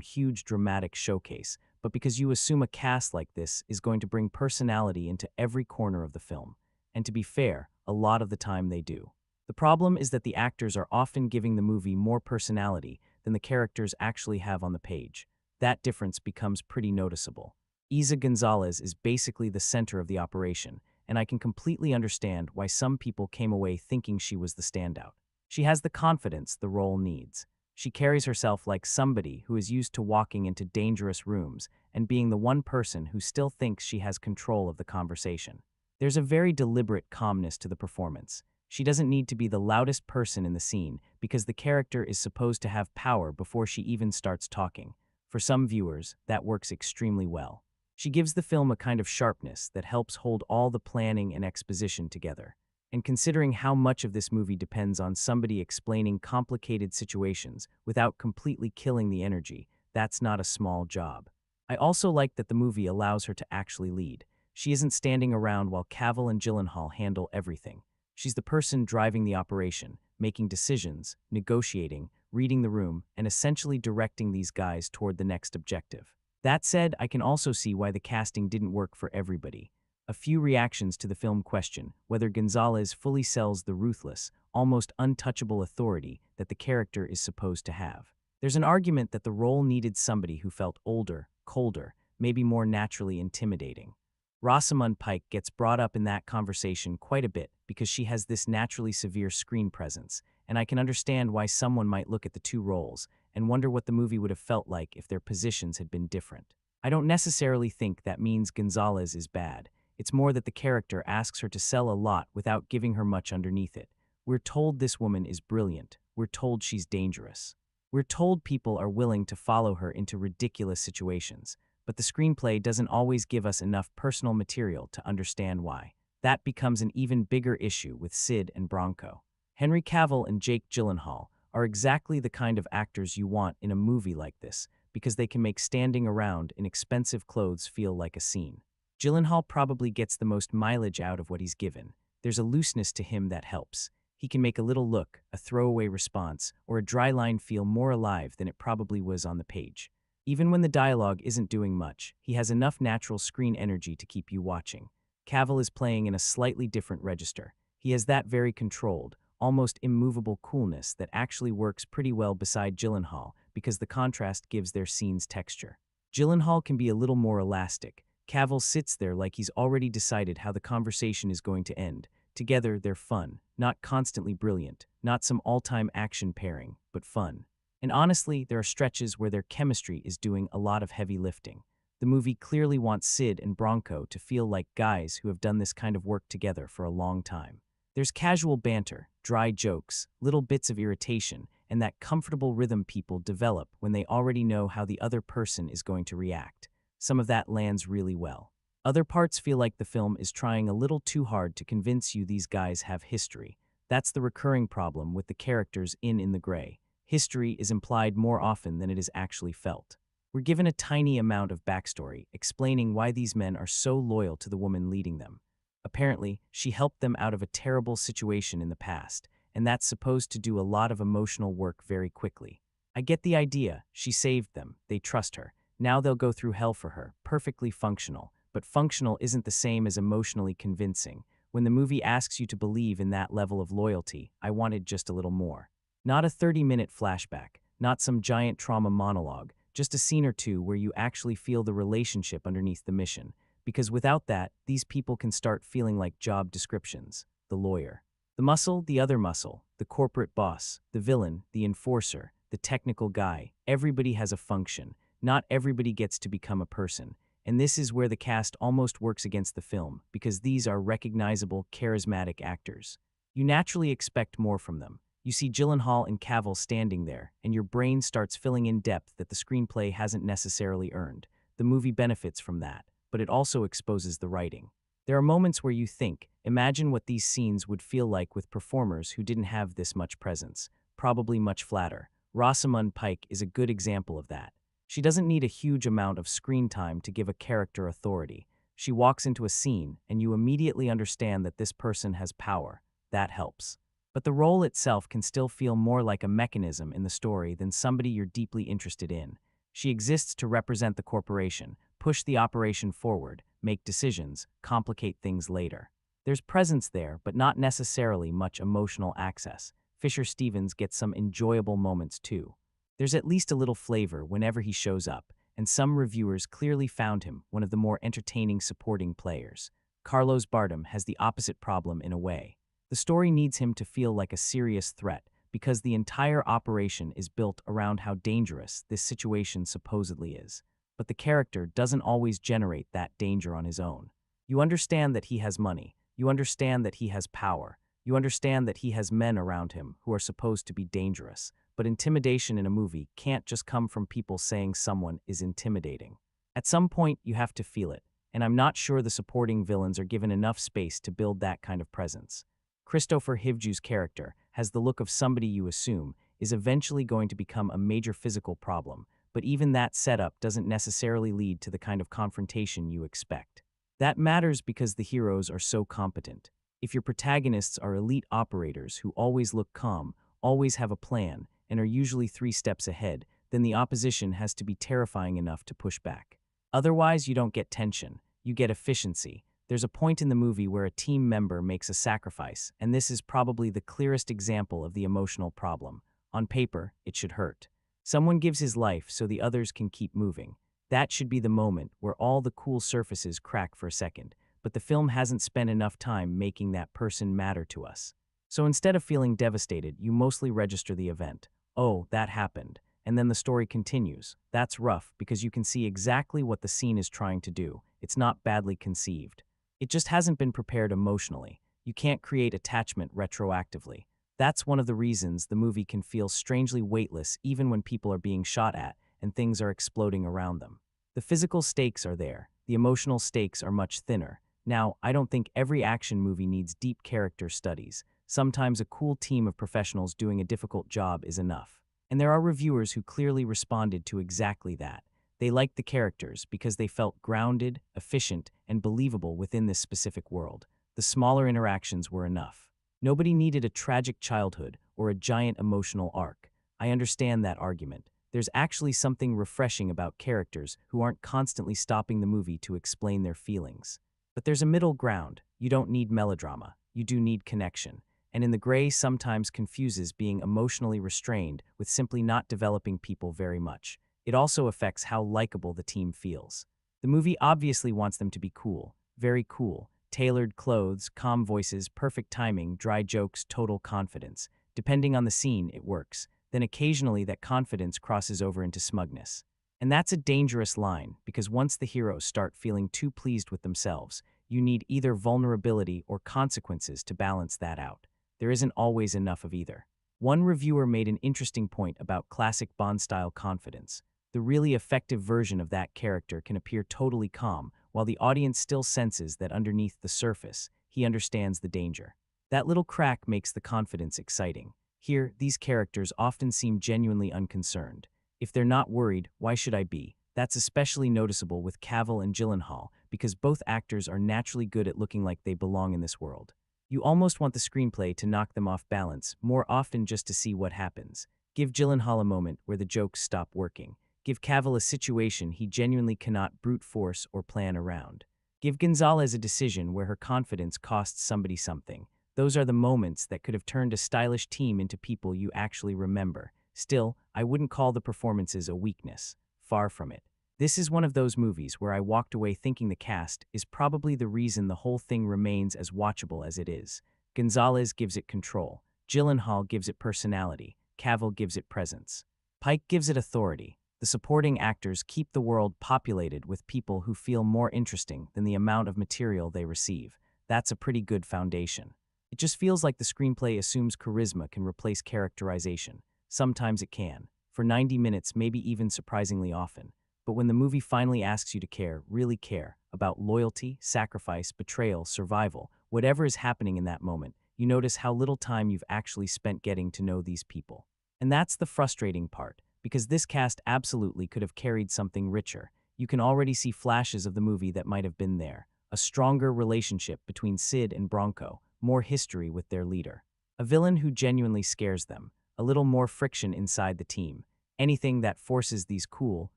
huge dramatic showcase, but because you assume a cast like this is going to bring personality into every corner of the film. And to be fair, a lot of the time they do. The problem is that the actors are often giving the movie more personality than the characters actually have on the page. That difference becomes pretty noticeable. Eiza González is basically the center of the operation, and I can completely understand why some people came away thinking she was the standout. She has the confidence the role needs. She carries herself like somebody who is used to walking into dangerous rooms and being the one person who still thinks she has control of the conversation. There's a very deliberate calmness to the performance. She doesn't need to be the loudest person in the scene because the character is supposed to have power before she even starts talking. For some viewers, that works extremely well. She gives the film a kind of sharpness that helps hold all the planning and exposition together. And considering how much of this movie depends on somebody explaining complicated situations without completely killing the energy, that's not a small job. I also like that the movie allows her to actually lead. She isn't standing around while Cavill and Gyllenhaal handle everything. She's the person driving the operation, making decisions, negotiating, reading the room, and essentially directing these guys toward the next objective. That said, I can also see why the casting didn't work for everybody. A few reactions to the film question whether González fully sells the ruthless, almost untouchable authority that the character is supposed to have. There's an argument that the role needed somebody who felt older, colder, maybe more naturally intimidating. Rosamund Pike gets brought up in that conversation quite a bit because she has this naturally severe screen presence, and I can understand why someone might look at the two roles and wonder what the movie would have felt like if their positions had been different. I don't necessarily think that means González is bad. It's more that the character asks her to sell a lot without giving her much underneath it. We're told this woman is brilliant. We're told she's dangerous. We're told people are willing to follow her into ridiculous situations, but the screenplay doesn't always give us enough personal material to understand why. That becomes an even bigger issue with Sid and Bronco. Henry Cavill and Jake Gyllenhaal are exactly the kind of actors you want in a movie like this because they can make standing around in expensive clothes feel like a scene. Gyllenhaal probably gets the most mileage out of what he's given. There's a looseness to him that helps. He can make a little look, a throwaway response, or a dry line feel more alive than it probably was on the page. Even when the dialogue isn't doing much, he has enough natural screen energy to keep you watching. Cavill is playing in a slightly different register. He has that very controlled, almost immovable coolness that actually works pretty well beside Gyllenhaal because the contrast gives their scenes texture. Gyllenhaal can be a little more elastic. Cavill sits there like he's already decided how the conversation is going to end. Together, they're fun, not constantly brilliant, not some all-time action pairing, but fun. And honestly, there are stretches where their chemistry is doing a lot of heavy lifting. The movie clearly wants Sid and Bronco to feel like guys who have done this kind of work together for a long time. There's casual banter, dry jokes, little bits of irritation, and that comfortable rhythm people develop when they already know how the other person is going to react. Some of that lands really well. Other parts feel like the film is trying a little too hard to convince you these guys have history. That's the recurring problem with the characters in the Gray. History is implied more often than it is actually felt. We're given a tiny amount of backstory explaining why these men are so loyal to the woman leading them. Apparently, she helped them out of a terrible situation in the past, and that's supposed to do a lot of emotional work very quickly. I get the idea. She saved them. They trust her. Now they'll go through hell for her. Perfectly functional. But functional isn't the same as emotionally convincing. When the movie asks you to believe in that level of loyalty, I wanted just a little more. Not a 30-minute flashback, not some giant trauma monologue, just a scene or two where you actually feel the relationship underneath the mission. Because without that, these people can start feeling like job descriptions. The lawyer. The muscle, the other muscle. The corporate boss. The villain, the enforcer. The technical guy. Everybody has a function. Not everybody gets to become a person. And this is where the cast almost works against the film, because these are recognizable, charismatic actors. You naturally expect more from them. You see Gyllenhaal and Cavill standing there, and your brain starts filling in depth that the screenplay hasn't necessarily earned. The movie benefits from that, but it also exposes the writing. There are moments where you think, imagine what these scenes would feel like with performers who didn't have this much presence, probably much flatter. Rosamund Pike is a good example of that. She doesn't need a huge amount of screen time to give a character authority. She walks into a scene, and you immediately understand that this person has power. That helps. But the role itself can still feel more like a mechanism in the story than somebody you're deeply interested in. She exists to represent the corporation, push the operation forward, make decisions, complicate things later. There's presence there, but not necessarily much emotional access. Fisher Stevens gets some enjoyable moments too. There's at least a little flavor whenever he shows up, and some reviewers clearly found him one of the more entertaining supporting players. Carlos Bardem has the opposite problem in a way. The story needs him to feel like a serious threat because the entire operation is built around how dangerous this situation supposedly is. But the character doesn't always generate that danger on his own. You understand that he has money. You understand that he has power. You understand that he has men around him who are supposed to be dangerous. But intimidation in a movie can't just come from people saying someone is intimidating. At some point, you have to feel it, and I'm not sure the supporting villains are given enough space to build that kind of presence. Christopher Hivju's character has the look of somebody you assume is eventually going to become a major physical problem, but even that setup doesn't necessarily lead to the kind of confrontation you expect. That matters because the heroes are so competent. If your protagonists are elite operators who always look calm, always have a plan, and are usually 3 steps ahead, then the opposition has to be terrifying enough to push back. Otherwise, you don't get tension, you get efficiency. There's a point in the movie where a team member makes a sacrifice, and this is probably the clearest example of the emotional problem. On paper, it should hurt. Someone gives his life so the others can keep moving. That should be the moment where all the cool surfaces crack for a second, but the film hasn't spent enough time making that person matter to us. So instead of feeling devastated, you mostly register the event. Oh, that happened. And then the story continues. That's rough because you can see exactly what the scene is trying to do. It's not badly conceived. It just hasn't been prepared emotionally. You can't create attachment retroactively. That's one of the reasons the movie can feel strangely weightless even when people are being shot at and things are exploding around them. The physical stakes are there. The emotional stakes are much thinner. Now, I don't think every action movie needs deep character studies. Sometimes a cool team of professionals doing a difficult job is enough. And there are reviewers who clearly responded to exactly that. They liked the characters because they felt grounded, efficient, and believable within this specific world. The smaller interactions were enough. Nobody needed a tragic childhood or a giant emotional arc. I understand that argument. There's actually something refreshing about characters who aren't constantly stopping the movie to explain their feelings. But there's a middle ground. You don't need melodrama. You do need connection. And in the gray sometimes confuses being emotionally restrained with simply not developing people very much. It also affects how likable the team feels. The movie obviously wants them to be cool, very cool, tailored clothes, calm voices, perfect timing, dry jokes, total confidence. Depending on the scene, it works. Then occasionally that confidence crosses over into smugness. And that's a dangerous line, because once the heroes start feeling too pleased with themselves, you need either vulnerability or consequences to balance that out. There isn't always enough of either. One reviewer made an interesting point about classic Bond-style confidence. The really effective version of that character can appear totally calm, while the audience still senses that underneath the surface, he understands the danger. That little crack makes the confidence exciting. Here, these characters often seem genuinely unconcerned. If they're not worried, why should I be? That's especially noticeable with Cavill and Gyllenhaal, because both actors are naturally good at looking like they belong in this world. You almost want the screenplay to knock them off balance, more often just to see what happens. Give Gyllenhaal a moment where the jokes stop working. Give Cavill a situation he genuinely cannot brute force or plan around. Give González a decision where her confidence costs somebody something. Those are the moments that could have turned a stylish team into people you actually remember. Still, I wouldn't call the performances a weakness. Far from it. This is one of those movies where I walked away thinking the cast is probably the reason the whole thing remains as watchable as it is. González gives it control. Gyllenhaal gives it personality. Cavill gives it presence. Pike gives it authority. The supporting actors keep the world populated with people who feel more interesting than the amount of material they receive. That's a pretty good foundation. It just feels like the screenplay assumes charisma can replace characterization. Sometimes it can. For 90 minutes, maybe even surprisingly often. But when the movie finally asks you to care, really care, about loyalty, sacrifice, betrayal, survival, whatever is happening in that moment, you notice how little time you've actually spent getting to know these people. And that's the frustrating part. Because this cast absolutely could have carried something richer. You can already see flashes of the movie that might have been there. A stronger relationship between Sid and Bronco, more history with their leader. A villain who genuinely scares them, a little more friction inside the team. Anything that forces these cool,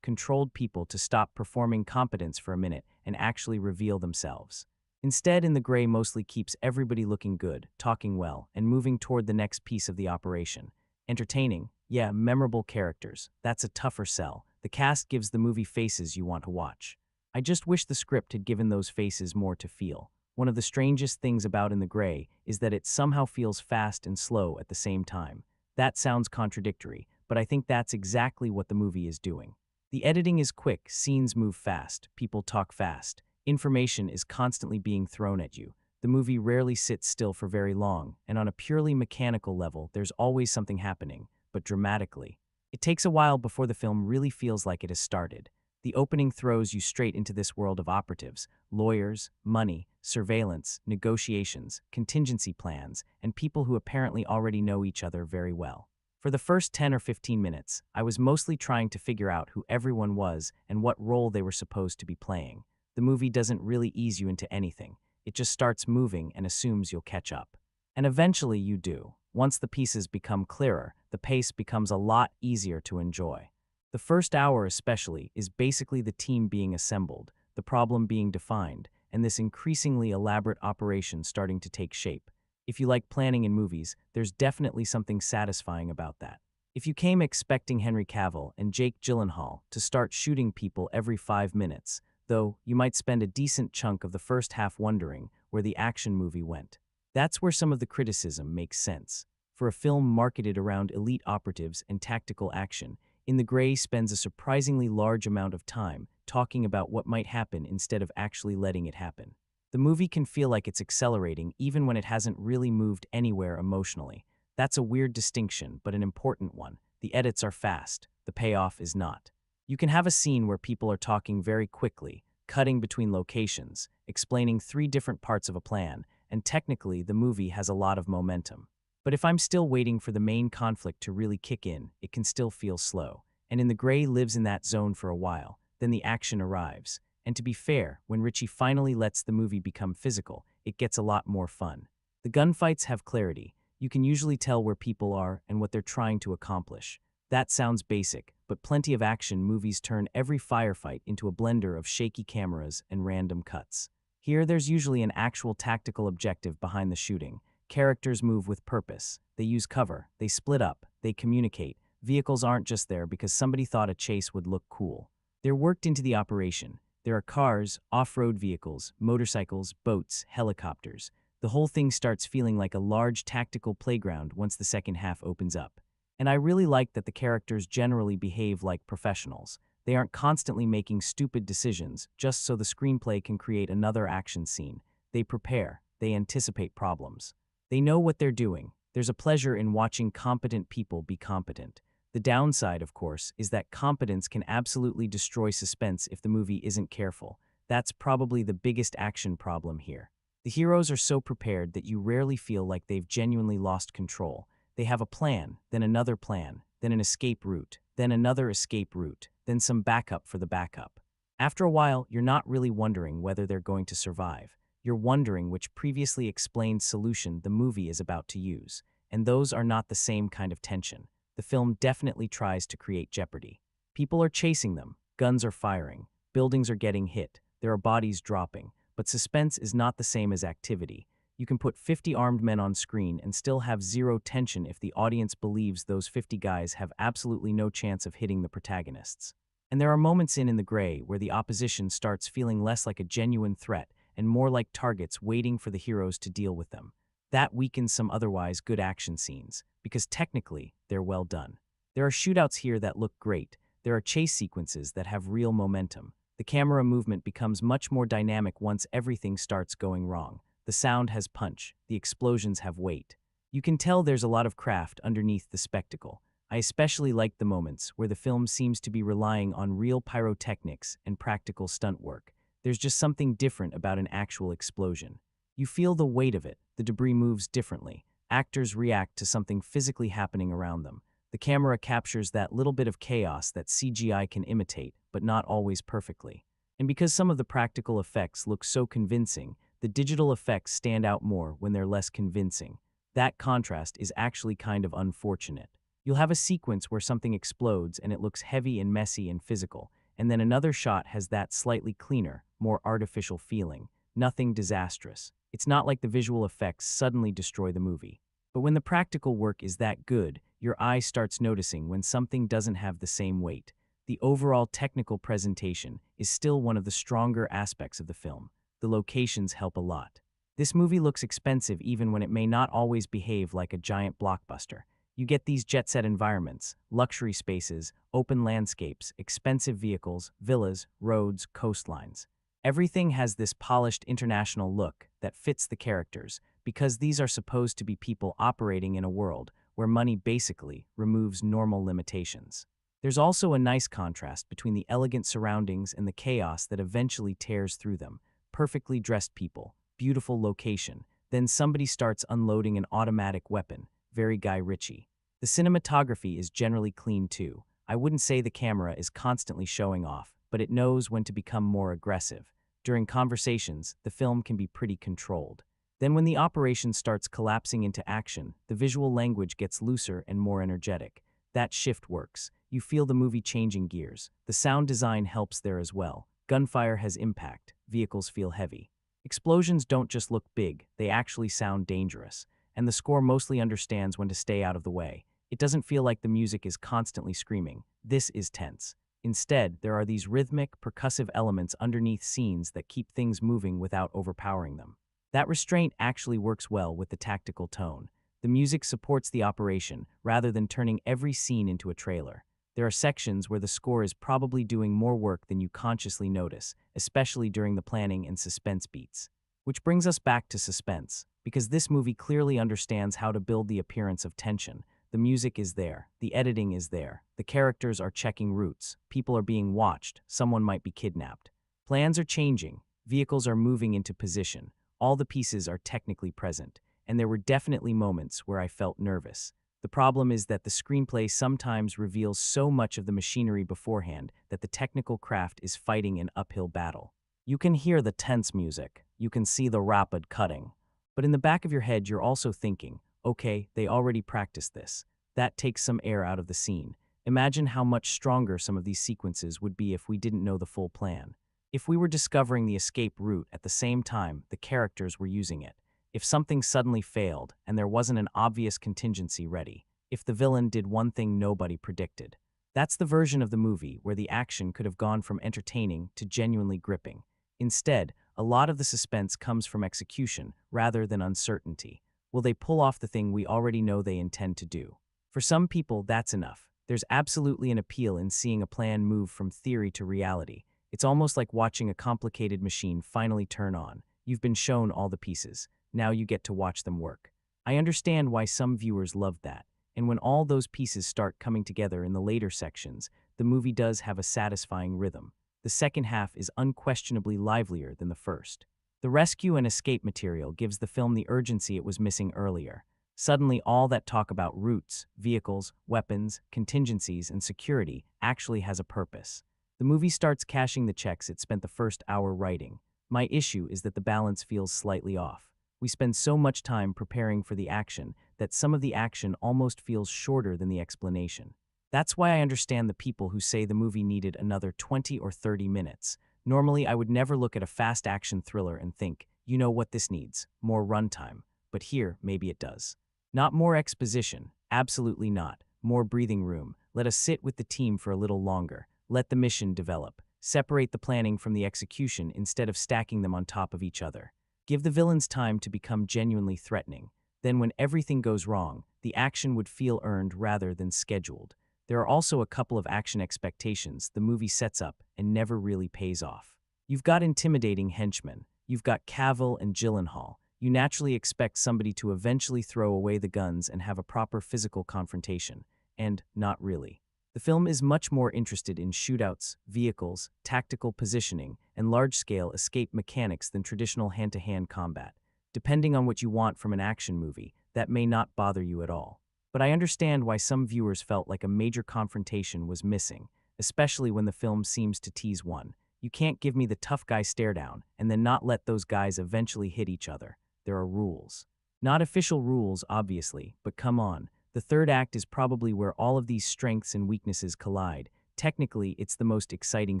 controlled people to stop performing competence for a minute and actually reveal themselves. Instead, In the Gray mostly keeps everybody looking good, talking well, and moving toward the next piece of the operation. Entertaining. Yeah, memorable characters. That's a tougher sell. The cast gives the movie faces you want to watch. I just wish the script had given those faces more to feel. One of the strangest things about In the Gray is that it somehow feels fast and slow at the same time. That sounds contradictory, but I think that's exactly what the movie is doing. The editing is quick, scenes move fast, people talk fast, information is constantly being thrown at you. The movie rarely sits still for very long, and on a purely mechanical level, there's always something happening, but dramatically. It takes a while before the film really feels like it has started. The opening throws you straight into this world of operatives, lawyers, money, surveillance, negotiations, contingency plans, and people who apparently already know each other very well. For the first 10 or 15 minutes, I was mostly trying to figure out who everyone was and what role they were supposed to be playing. The movie doesn't really ease you into anything. It just starts moving and assumes you'll catch up. And eventually you do. Once the pieces become clearer, the pace becomes a lot easier to enjoy. The first hour especially is basically the team being assembled, the problem being defined, and this increasingly elaborate operation starting to take shape. If you like planning in movies, there's definitely something satisfying about that. If you came expecting Henry Cavill and Jake Gyllenhaal to start shooting people every 5 minutes, though, you might spend a decent chunk of the first half wondering where the action movie went. That's where some of the criticism makes sense. For a film marketed around elite operatives and tactical action, In the Gray spends a surprisingly large amount of time talking about what might happen instead of actually letting it happen. The movie can feel like it's accelerating even when it hasn't really moved anywhere emotionally. That's a weird distinction, but an important one. The edits are fast, the payoff is not. You can have a scene where people are talking very quickly, cutting between locations, explaining 3 different parts of a plan, and technically the movie has a lot of momentum. But if I'm still waiting for the main conflict to really kick in, it can still feel slow. And In the Gray lives in that zone for a while, then the action arrives. And to be fair, when Ritchie finally lets the movie become physical, it gets a lot more fun. The gunfights have clarity. You can usually tell where people are and what they're trying to accomplish. That sounds basic, but plenty of action movies turn every firefight into a blender of shaky cameras and random cuts. Here, there's usually an actual tactical objective behind the shooting. Characters move with purpose. They use cover. They split up. They communicate. Vehicles aren't just there because somebody thought a chase would look cool. They're worked into the operation. There are cars, off-road vehicles, motorcycles, boats, helicopters. The whole thing starts feeling like a large tactical playground once the second half opens up. And I really like that the characters generally behave like professionals. They aren't constantly making stupid decisions just so the screenplay can create another action scene. They prepare. They anticipate problems. They know what they're doing. There's a pleasure in watching competent people be competent. The downside, of course, is that competence can absolutely destroy suspense if the movie isn't careful. That's probably the biggest action problem here. The heroes are so prepared that you rarely feel like they've genuinely lost control. They have a plan, then another plan, then an escape route, then another escape route, then some backup for the backup. After a while, you're not really wondering whether they're going to survive. You're wondering which previously explained solution the movie is about to use, and those are not the same kind of tension. The film definitely tries to create jeopardy. People are chasing them, guns are firing, buildings are getting hit, there are bodies dropping, but suspense is not the same as activity. You can put 50 armed men on screen and still have zero tension if the audience believes those 50 guys have absolutely no chance of hitting the protagonists. And there are moments in the Gray where the opposition starts feeling less like a genuine threat and more like targets waiting for the heroes to deal with them. That weakens some otherwise good action scenes, because technically, they're well done. There are shootouts here that look great. There are chase sequences that have real momentum. The camera movement becomes much more dynamic once everything starts going wrong. The sound has punch. The explosions have weight. You can tell there's a lot of craft underneath the spectacle. I especially like the moments where the film seems to be relying on real pyrotechnics and practical stunt work. There's just something different about an actual explosion. You feel the weight of it. The debris moves differently. Actors react to something physically happening around them. The camera captures that little bit of chaos that CGI can imitate, but not always perfectly. And because some of the practical effects look so convincing, the digital effects stand out more when they're less convincing. That contrast is actually kind of unfortunate. You'll have a sequence where something explodes and it looks heavy and messy and physical, and then another shot has that slightly cleaner, more artificial feeling. Nothing disastrous. It's not like the visual effects suddenly destroy the movie. But when the practical work is that good, your eye starts noticing when something doesn't have the same weight. The overall technical presentation is still one of the stronger aspects of the film. the locations help a lot. This movie looks expensive even when it may not always behave like a giant blockbuster. You get these jet-set environments, luxury spaces, open landscapes, expensive vehicles, villas, roads, coastlines. Everything has this polished international look that fits the characters because these are supposed to be people operating in a world where money basically removes normal limitations. There's also a nice contrast between the elegant surroundings and the chaos that eventually tears through them. Perfectly dressed people, beautiful location, then somebody starts unloading an automatic weapon, very Guy Ritchie. The cinematography is generally clean too. I wouldn't say the camera is constantly showing off, but it knows when to become more aggressive. During conversations, the film can be pretty controlled. Then when the operation starts collapsing into action, the visual language gets looser and more energetic. That shift works. You feel the movie changing gears. The sound design helps there as well. Gunfire has impact. Vehicles feel heavy. Explosions don't just look big, they actually sound dangerous. And the score mostly understands when to stay out of the way. It doesn't feel like the music is constantly screaming. This is tense. Instead, there are these rhythmic, percussive elements underneath scenes that keep things moving without overpowering them. That restraint actually works well with the tactical tone. The music supports the operation rather than turning every scene into a trailer. There are sections where the score is probably doing more work than you consciously notice, especially during the planning and suspense beats. Which brings us back to suspense, because this movie clearly understands how to build the appearance of tension. The music is there, the editing is there, the characters are checking routes, people are being watched, someone might be kidnapped. Plans are changing, vehicles are moving into position, all the pieces are technically present, and there were definitely moments where I felt nervous. The problem is that the screenplay sometimes reveals so much of the machinery beforehand that the technical craft is fighting an uphill battle. You can hear the tense music, you can see the rapid cutting, but in the back of your head you're also thinking, okay, they already practiced this. That takes some air out of the scene. Imagine how much stronger some of these sequences would be if we didn't know the full plan. If we were discovering the escape route at the same time the characters were using it. If something suddenly failed and there wasn't an obvious contingency ready. If the villain did one thing nobody predicted. That's the version of the movie where the action could have gone from entertaining to genuinely gripping. Instead, a lot of the suspense comes from execution rather than uncertainty. Will they pull off the thing we already know they intend to do? For some people, that's enough. There's absolutely an appeal in seeing a plan move from theory to reality. It's almost like watching a complicated machine finally turn on. You've been shown all the pieces. Now you get to watch them work. I understand why some viewers loved that. And when all those pieces start coming together in the later sections, the movie does have a satisfying rhythm. The second half is unquestionably livelier than the first. The rescue and escape material gives the film the urgency it was missing earlier. Suddenly, all that talk about routes, vehicles, weapons, contingencies, and security actually has a purpose. The movie starts cashing the checks it spent the first hour writing. My issue is that the balance feels slightly off. We spend so much time preparing for the action that some of the action almost feels shorter than the explanation. That's why I understand the people who say the movie needed another 20 or 30 minutes. Normally, I would never look at a fast action thriller and think, you know what this needs, more runtime. But here, maybe it does. Not more exposition, absolutely not. More breathing room. Let us sit with the team for a little longer. Let the mission develop. Separate the planning from the execution instead of stacking them on top of each other. Give the villains time to become genuinely threatening. Then when everything goes wrong, the action would feel earned rather than scheduled. There are also a couple of action expectations the movie sets up and never really pays off. You've got intimidating henchmen. You've got Cavill and Gyllenhaal. You naturally expect somebody to eventually throw away the guns and have a proper physical confrontation. And not really. The film is much more interested in shootouts, vehicles, tactical positioning, and large-scale escape mechanics than traditional hand-to-hand combat. Depending on what you want from an action movie, that may not bother you at all. But I understand why some viewers felt like a major confrontation was missing, especially when the film seems to tease one. You can't give me the tough guy stare down and then not let those guys eventually hit each other. There are rules. Not official rules, obviously, but come on. The third act is probably where all of these strengths and weaknesses collide. Technically, it's the most exciting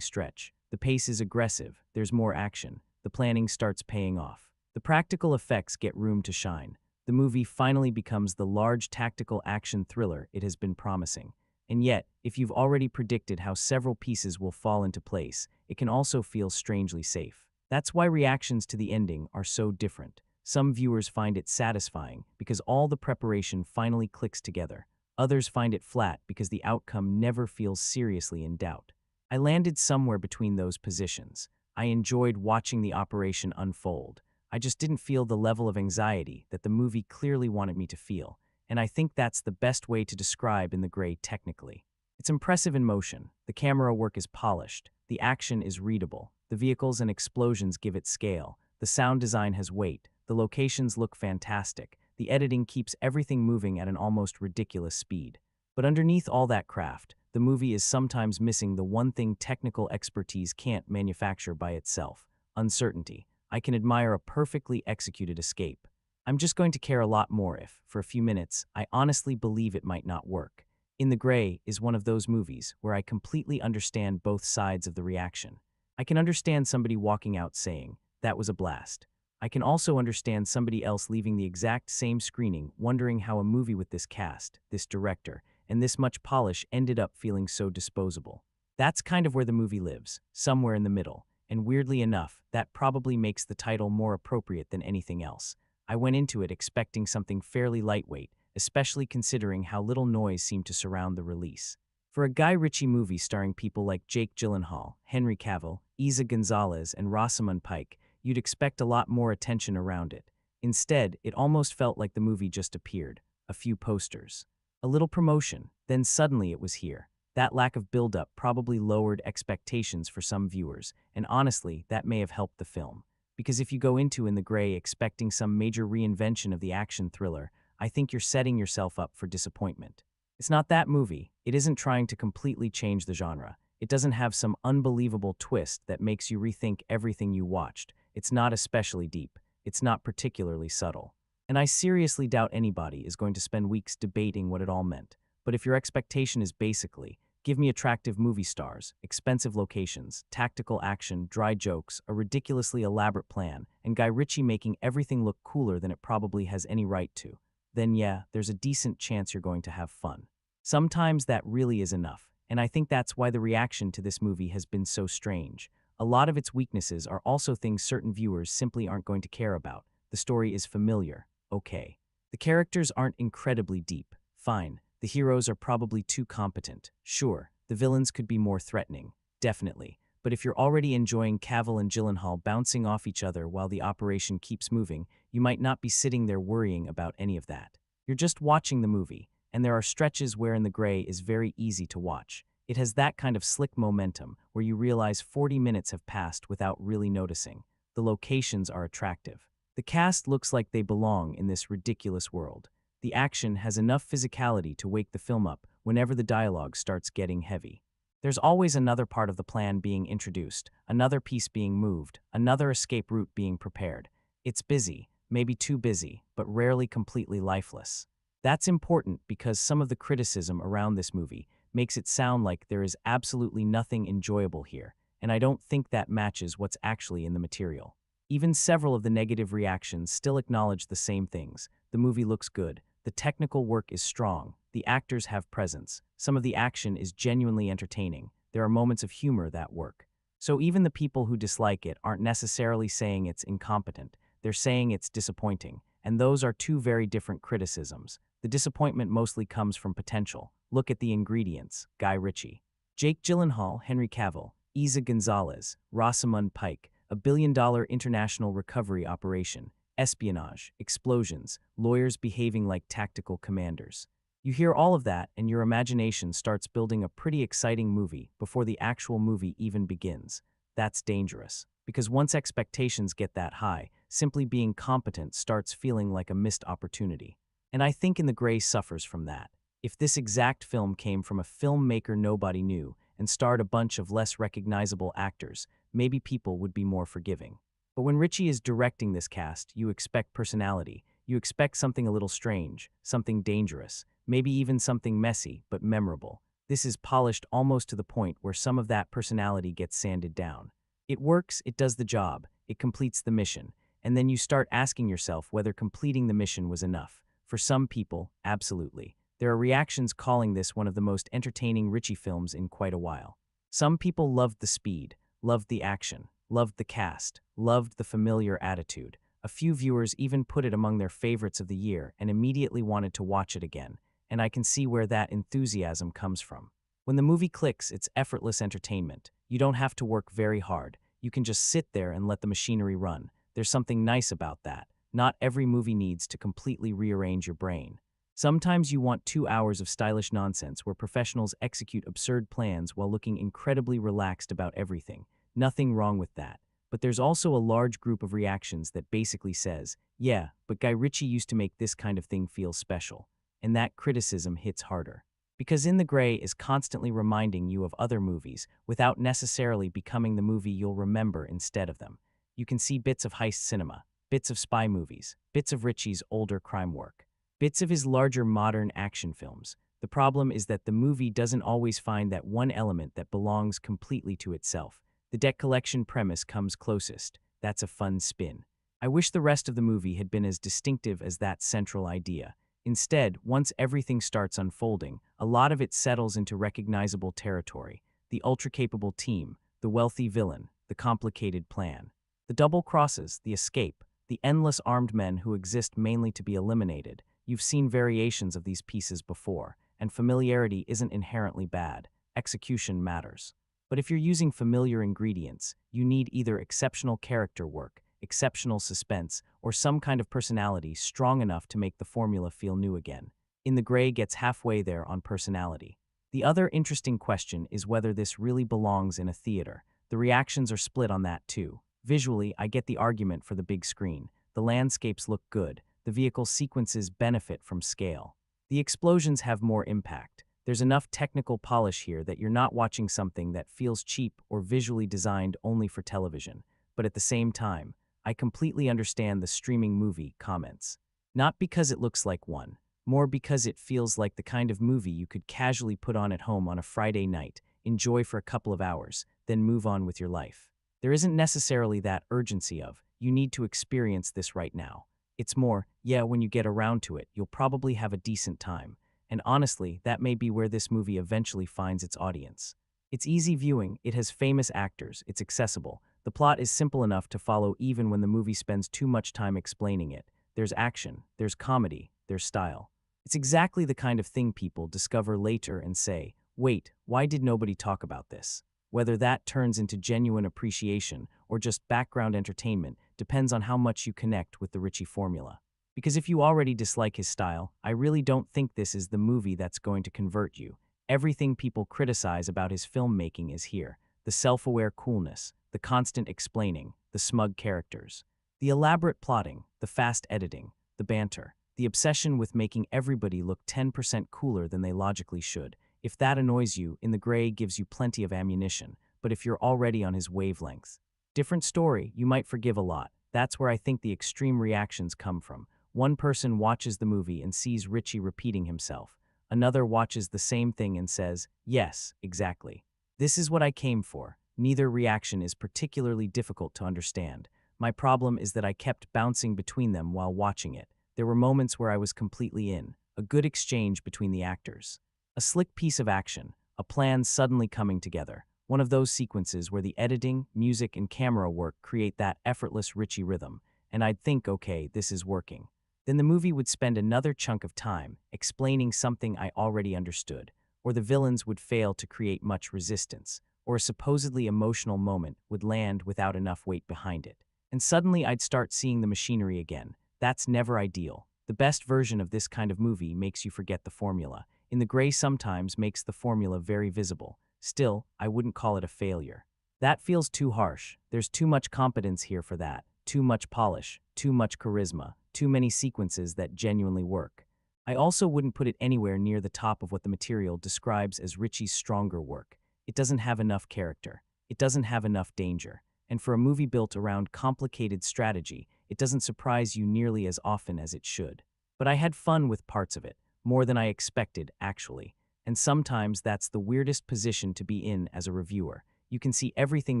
stretch. The pace is aggressive, there's more action, the planning starts paying off. The practical effects get room to shine. The movie finally becomes the large tactical action thriller it has been promising. And yet, if you've already predicted how several pieces will fall into place, it can also feel strangely safe. That's why reactions to the ending are so different. Some viewers find it satisfying because all the preparation finally clicks together. Others find it flat because the outcome never feels seriously in doubt. I landed somewhere between those positions. I enjoyed watching the operation unfold. I just didn't feel the level of anxiety that the movie clearly wanted me to feel, and I think that's the best way to describe In the Gray technically. It's impressive in motion, the camera work is polished, the action is readable, the vehicles and explosions give it scale, the sound design has weight, the locations look fantastic, the editing keeps everything moving at an almost ridiculous speed. But underneath all that craft, the movie is sometimes missing the one thing technical expertise can't manufacture by itself: uncertainty. I can admire a perfectly executed escape. I'm just going to care a lot more if, for a few minutes, I honestly believe it might not work. In the Gray is one of those movies where I completely understand both sides of the reaction. I can understand somebody walking out saying, "That was a blast." I can also understand somebody else leaving the exact same screening wondering how a movie with this cast, this director, and this much polish ended up feeling so disposable. That's kind of where the movie lives, somewhere in the middle, and weirdly enough, that probably makes the title more appropriate than anything else. I went into it expecting something fairly lightweight, especially considering how little noise seemed to surround the release. For a Guy Ritchie movie starring people like Jake Gyllenhaal, Henry Cavill, Eiza González, and Rosamund Pike, you'd expect a lot more attention around it. Instead, it almost felt like the movie just appeared. A few posters, a little promotion, then suddenly it was here. That lack of build-up probably lowered expectations for some viewers, and honestly, that may have helped the film. Because if you go into In the Gray expecting some major reinvention of the action thriller, I think you're setting yourself up for disappointment. It's not that movie. It isn't trying to completely change the genre. It doesn't have some unbelievable twist that makes you rethink everything you watched. It's not especially deep. It's not particularly subtle. And I seriously doubt anybody is going to spend weeks debating what it all meant. But if your expectation is basically, give me attractive movie stars, expensive locations, tactical action, dry jokes, a ridiculously elaborate plan, and Guy Ritchie making everything look cooler than it probably has any right to, then yeah, there's a decent chance you're going to have fun. Sometimes that really is enough, and I think that's why the reaction to this movie has been so strange. A lot of its weaknesses are also things certain viewers simply aren't going to care about. The story is familiar, okay. The characters aren't incredibly deep, fine. The heroes are probably too competent, sure. The villains could be more threatening, definitely. But if you're already enjoying Cavill and Gyllenhaal bouncing off each other while the operation keeps moving, you might not be sitting there worrying about any of that. You're just watching the movie, and there are stretches where In the Gray is very easy to watch. It has that kind of slick momentum where you realize 40 minutes have passed without really noticing. The locations are attractive. The cast looks like they belong in this ridiculous world. The action has enough physicality to wake the film up whenever the dialogue starts getting heavy. There's always another part of the plan being introduced, another piece being moved, another escape route being prepared. It's busy, maybe too busy, but rarely completely lifeless. That's important because some of the criticism around this movie makes it sound like there is absolutely nothing enjoyable here, and I don't think that matches what's actually in the material. Even several of the negative reactions still acknowledge the same things. The movie looks good, the technical work is strong, the actors have presence, some of the action is genuinely entertaining, there are moments of humor that work. So even the people who dislike it aren't necessarily saying it's incompetent, they're saying it's disappointing, and those are two very different criticisms. The disappointment mostly comes from potential. Look at the ingredients: Guy Ritchie, Jake Gyllenhaal, Henry Cavill, Eiza González, Rosamund Pike, a billion-dollar international recovery operation, espionage, explosions, lawyers behaving like tactical commanders. You hear all of that and your imagination starts building a pretty exciting movie before the actual movie even begins. That's dangerous, because once expectations get that high, simply being competent starts feeling like a missed opportunity. And I think In the Gray suffers from that. If this exact film came from a filmmaker nobody knew and starred a bunch of less recognizable actors, maybe people would be more forgiving. But when Ritchie is directing this cast, you expect personality. You expect something a little strange, something dangerous, maybe even something messy but memorable. This is polished almost to the point where some of that personality gets sanded down. It works, it does the job, it completes the mission, and then you start asking yourself whether completing the mission was enough. For some people, absolutely. There are reactions calling this one of the most entertaining Ritchie films in quite a while. Some people loved the speed, loved the action, loved the cast, loved the familiar attitude. A few viewers even put it among their favorites of the year and immediately wanted to watch it again, and I can see where that enthusiasm comes from. When the movie clicks, it's effortless entertainment. You don't have to work very hard. You can just sit there and let the machinery run. There's something nice about that. Not every movie needs to completely rearrange your brain. Sometimes you want 2 hours of stylish nonsense where professionals execute absurd plans while looking incredibly relaxed about everything. Nothing wrong with that. But there's also a large group of reactions that basically says, yeah, but Guy Ritchie used to make this kind of thing feel special. And that criticism hits harder. Because In the Gray is constantly reminding you of other movies without necessarily becoming the movie you'll remember instead of them. You can see bits of heist cinema, bits of spy movies, bits of Ritchie's older crime work, bits of his larger modern action films. The problem is that the movie doesn't always find that one element that belongs completely to itself. The debt collection premise comes closest. That's a fun spin. I wish the rest of the movie had been as distinctive as that central idea. Instead, once everything starts unfolding, a lot of it settles into recognizable territory. The ultra-capable team, the wealthy villain, the complicated plan. The double crosses, the escape, the endless armed men who exist mainly to be eliminated. You've seen variations of these pieces before, and familiarity isn't inherently bad. Execution matters. But if you're using familiar ingredients, you need either exceptional character work, exceptional suspense, or some kind of personality strong enough to make the formula feel new again. In the Gray gets halfway there on personality. The other interesting question is whether this really belongs in a theater. The reactions are split on that too. Visually, I get the argument for the big screen. The landscapes look good. The vehicle sequences benefit from scale. The explosions have more impact. There's enough technical polish here that you're not watching something that feels cheap or visually designed only for television. But at the same time, I completely understand the streaming movie comments. Not because it looks like one, more because it feels like the kind of movie you could casually put on at home on a Friday night, enjoy for a couple of hours, then move on with your life. There isn't necessarily that urgency of, you need to experience this right now. It's more, yeah, when you get around to it, you'll probably have a decent time. And honestly, that may be where this movie eventually finds its audience. It's easy viewing, it has famous actors, it's accessible. The plot is simple enough to follow even when the movie spends too much time explaining it. There's action, there's comedy, there's style. It's exactly the kind of thing people discover later and say, wait, why did nobody talk about this? Whether that turns into genuine appreciation or just background entertainment depends on how much you connect with the Ritchie formula. Because if you already dislike his style, I really don't think this is the movie that's going to convert you. Everything people criticize about his filmmaking is here. The self-aware coolness, the constant explaining, the smug characters, the elaborate plotting, the fast editing, the banter, the obsession with making everybody look 10% cooler than they logically should. If that annoys you, In the Gray gives you plenty of ammunition, but if you're already on his wavelength, different story, you might forgive a lot. That's where I think the extreme reactions come from. One person watches the movie and sees Ritchie repeating himself. Another watches the same thing and says, yes, exactly. This is what I came for. Neither reaction is particularly difficult to understand. My problem is that I kept bouncing between them while watching it. There were moments where I was completely in, a good exchange between the actors. A slick piece of action, a plan suddenly coming together. One of those sequences where the editing, music, and camera work create that effortless Ritchie rhythm, and I'd think, okay, this is working. Then the movie would spend another chunk of time explaining something I already understood, or the villains would fail to create much resistance, or a supposedly emotional moment would land without enough weight behind it. And suddenly I'd start seeing the machinery again. That's never ideal. The best version of this kind of movie makes you forget the formula. In the Gray sometimes makes the formula very visible. Still, I wouldn't call it a failure. That feels too harsh. There's too much competence here for that. Too much polish, too much charisma, too many sequences that genuinely work. I also wouldn't put it anywhere near the top of what the material describes as Ritchie's stronger work. It doesn't have enough character. It doesn't have enough danger. And for a movie built around complicated strategy, it doesn't surprise you nearly as often as it should. But I had fun with parts of it, more than I expected, actually. And sometimes that's the weirdest position to be in as a reviewer. You can see everything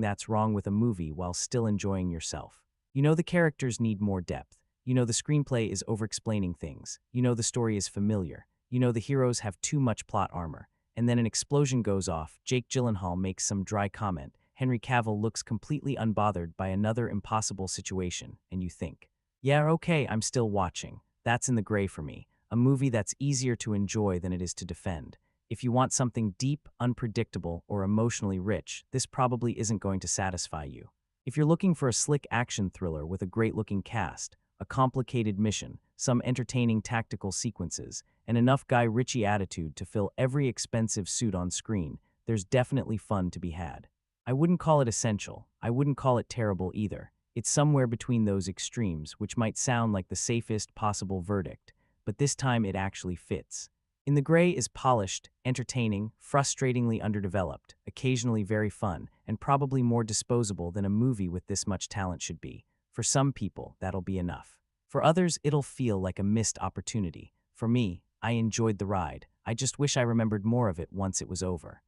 that's wrong with a movie while still enjoying yourself. You know the characters need more depth. You know the screenplay is over-explaining things. You know the story is familiar. You know the heroes have too much plot armor. And then an explosion goes off, Jake Gyllenhaal makes some dry comment, Henry Cavill looks completely unbothered by another impossible situation, and you think, yeah, okay, I'm still watching. That's In the Gray for me, a movie that's easier to enjoy than it is to defend. If you want something deep, unpredictable, or emotionally rich, this probably isn't going to satisfy you. If you're looking for a slick action thriller with a great-looking cast, a complicated mission, some entertaining tactical sequences, and enough Guy Ritchie attitude to fill every expensive suit on screen, there's definitely fun to be had. I wouldn't call it essential. I wouldn't call it terrible either. It's somewhere between those extremes, which might sound like the safest possible verdict, but this time it actually fits. In the Gray is polished, entertaining, frustratingly underdeveloped, occasionally very fun, and probably more disposable than a movie with this much talent should be. For some people, that'll be enough. For others, it'll feel like a missed opportunity. For me, I enjoyed the ride. I just wish I remembered more of it once it was over.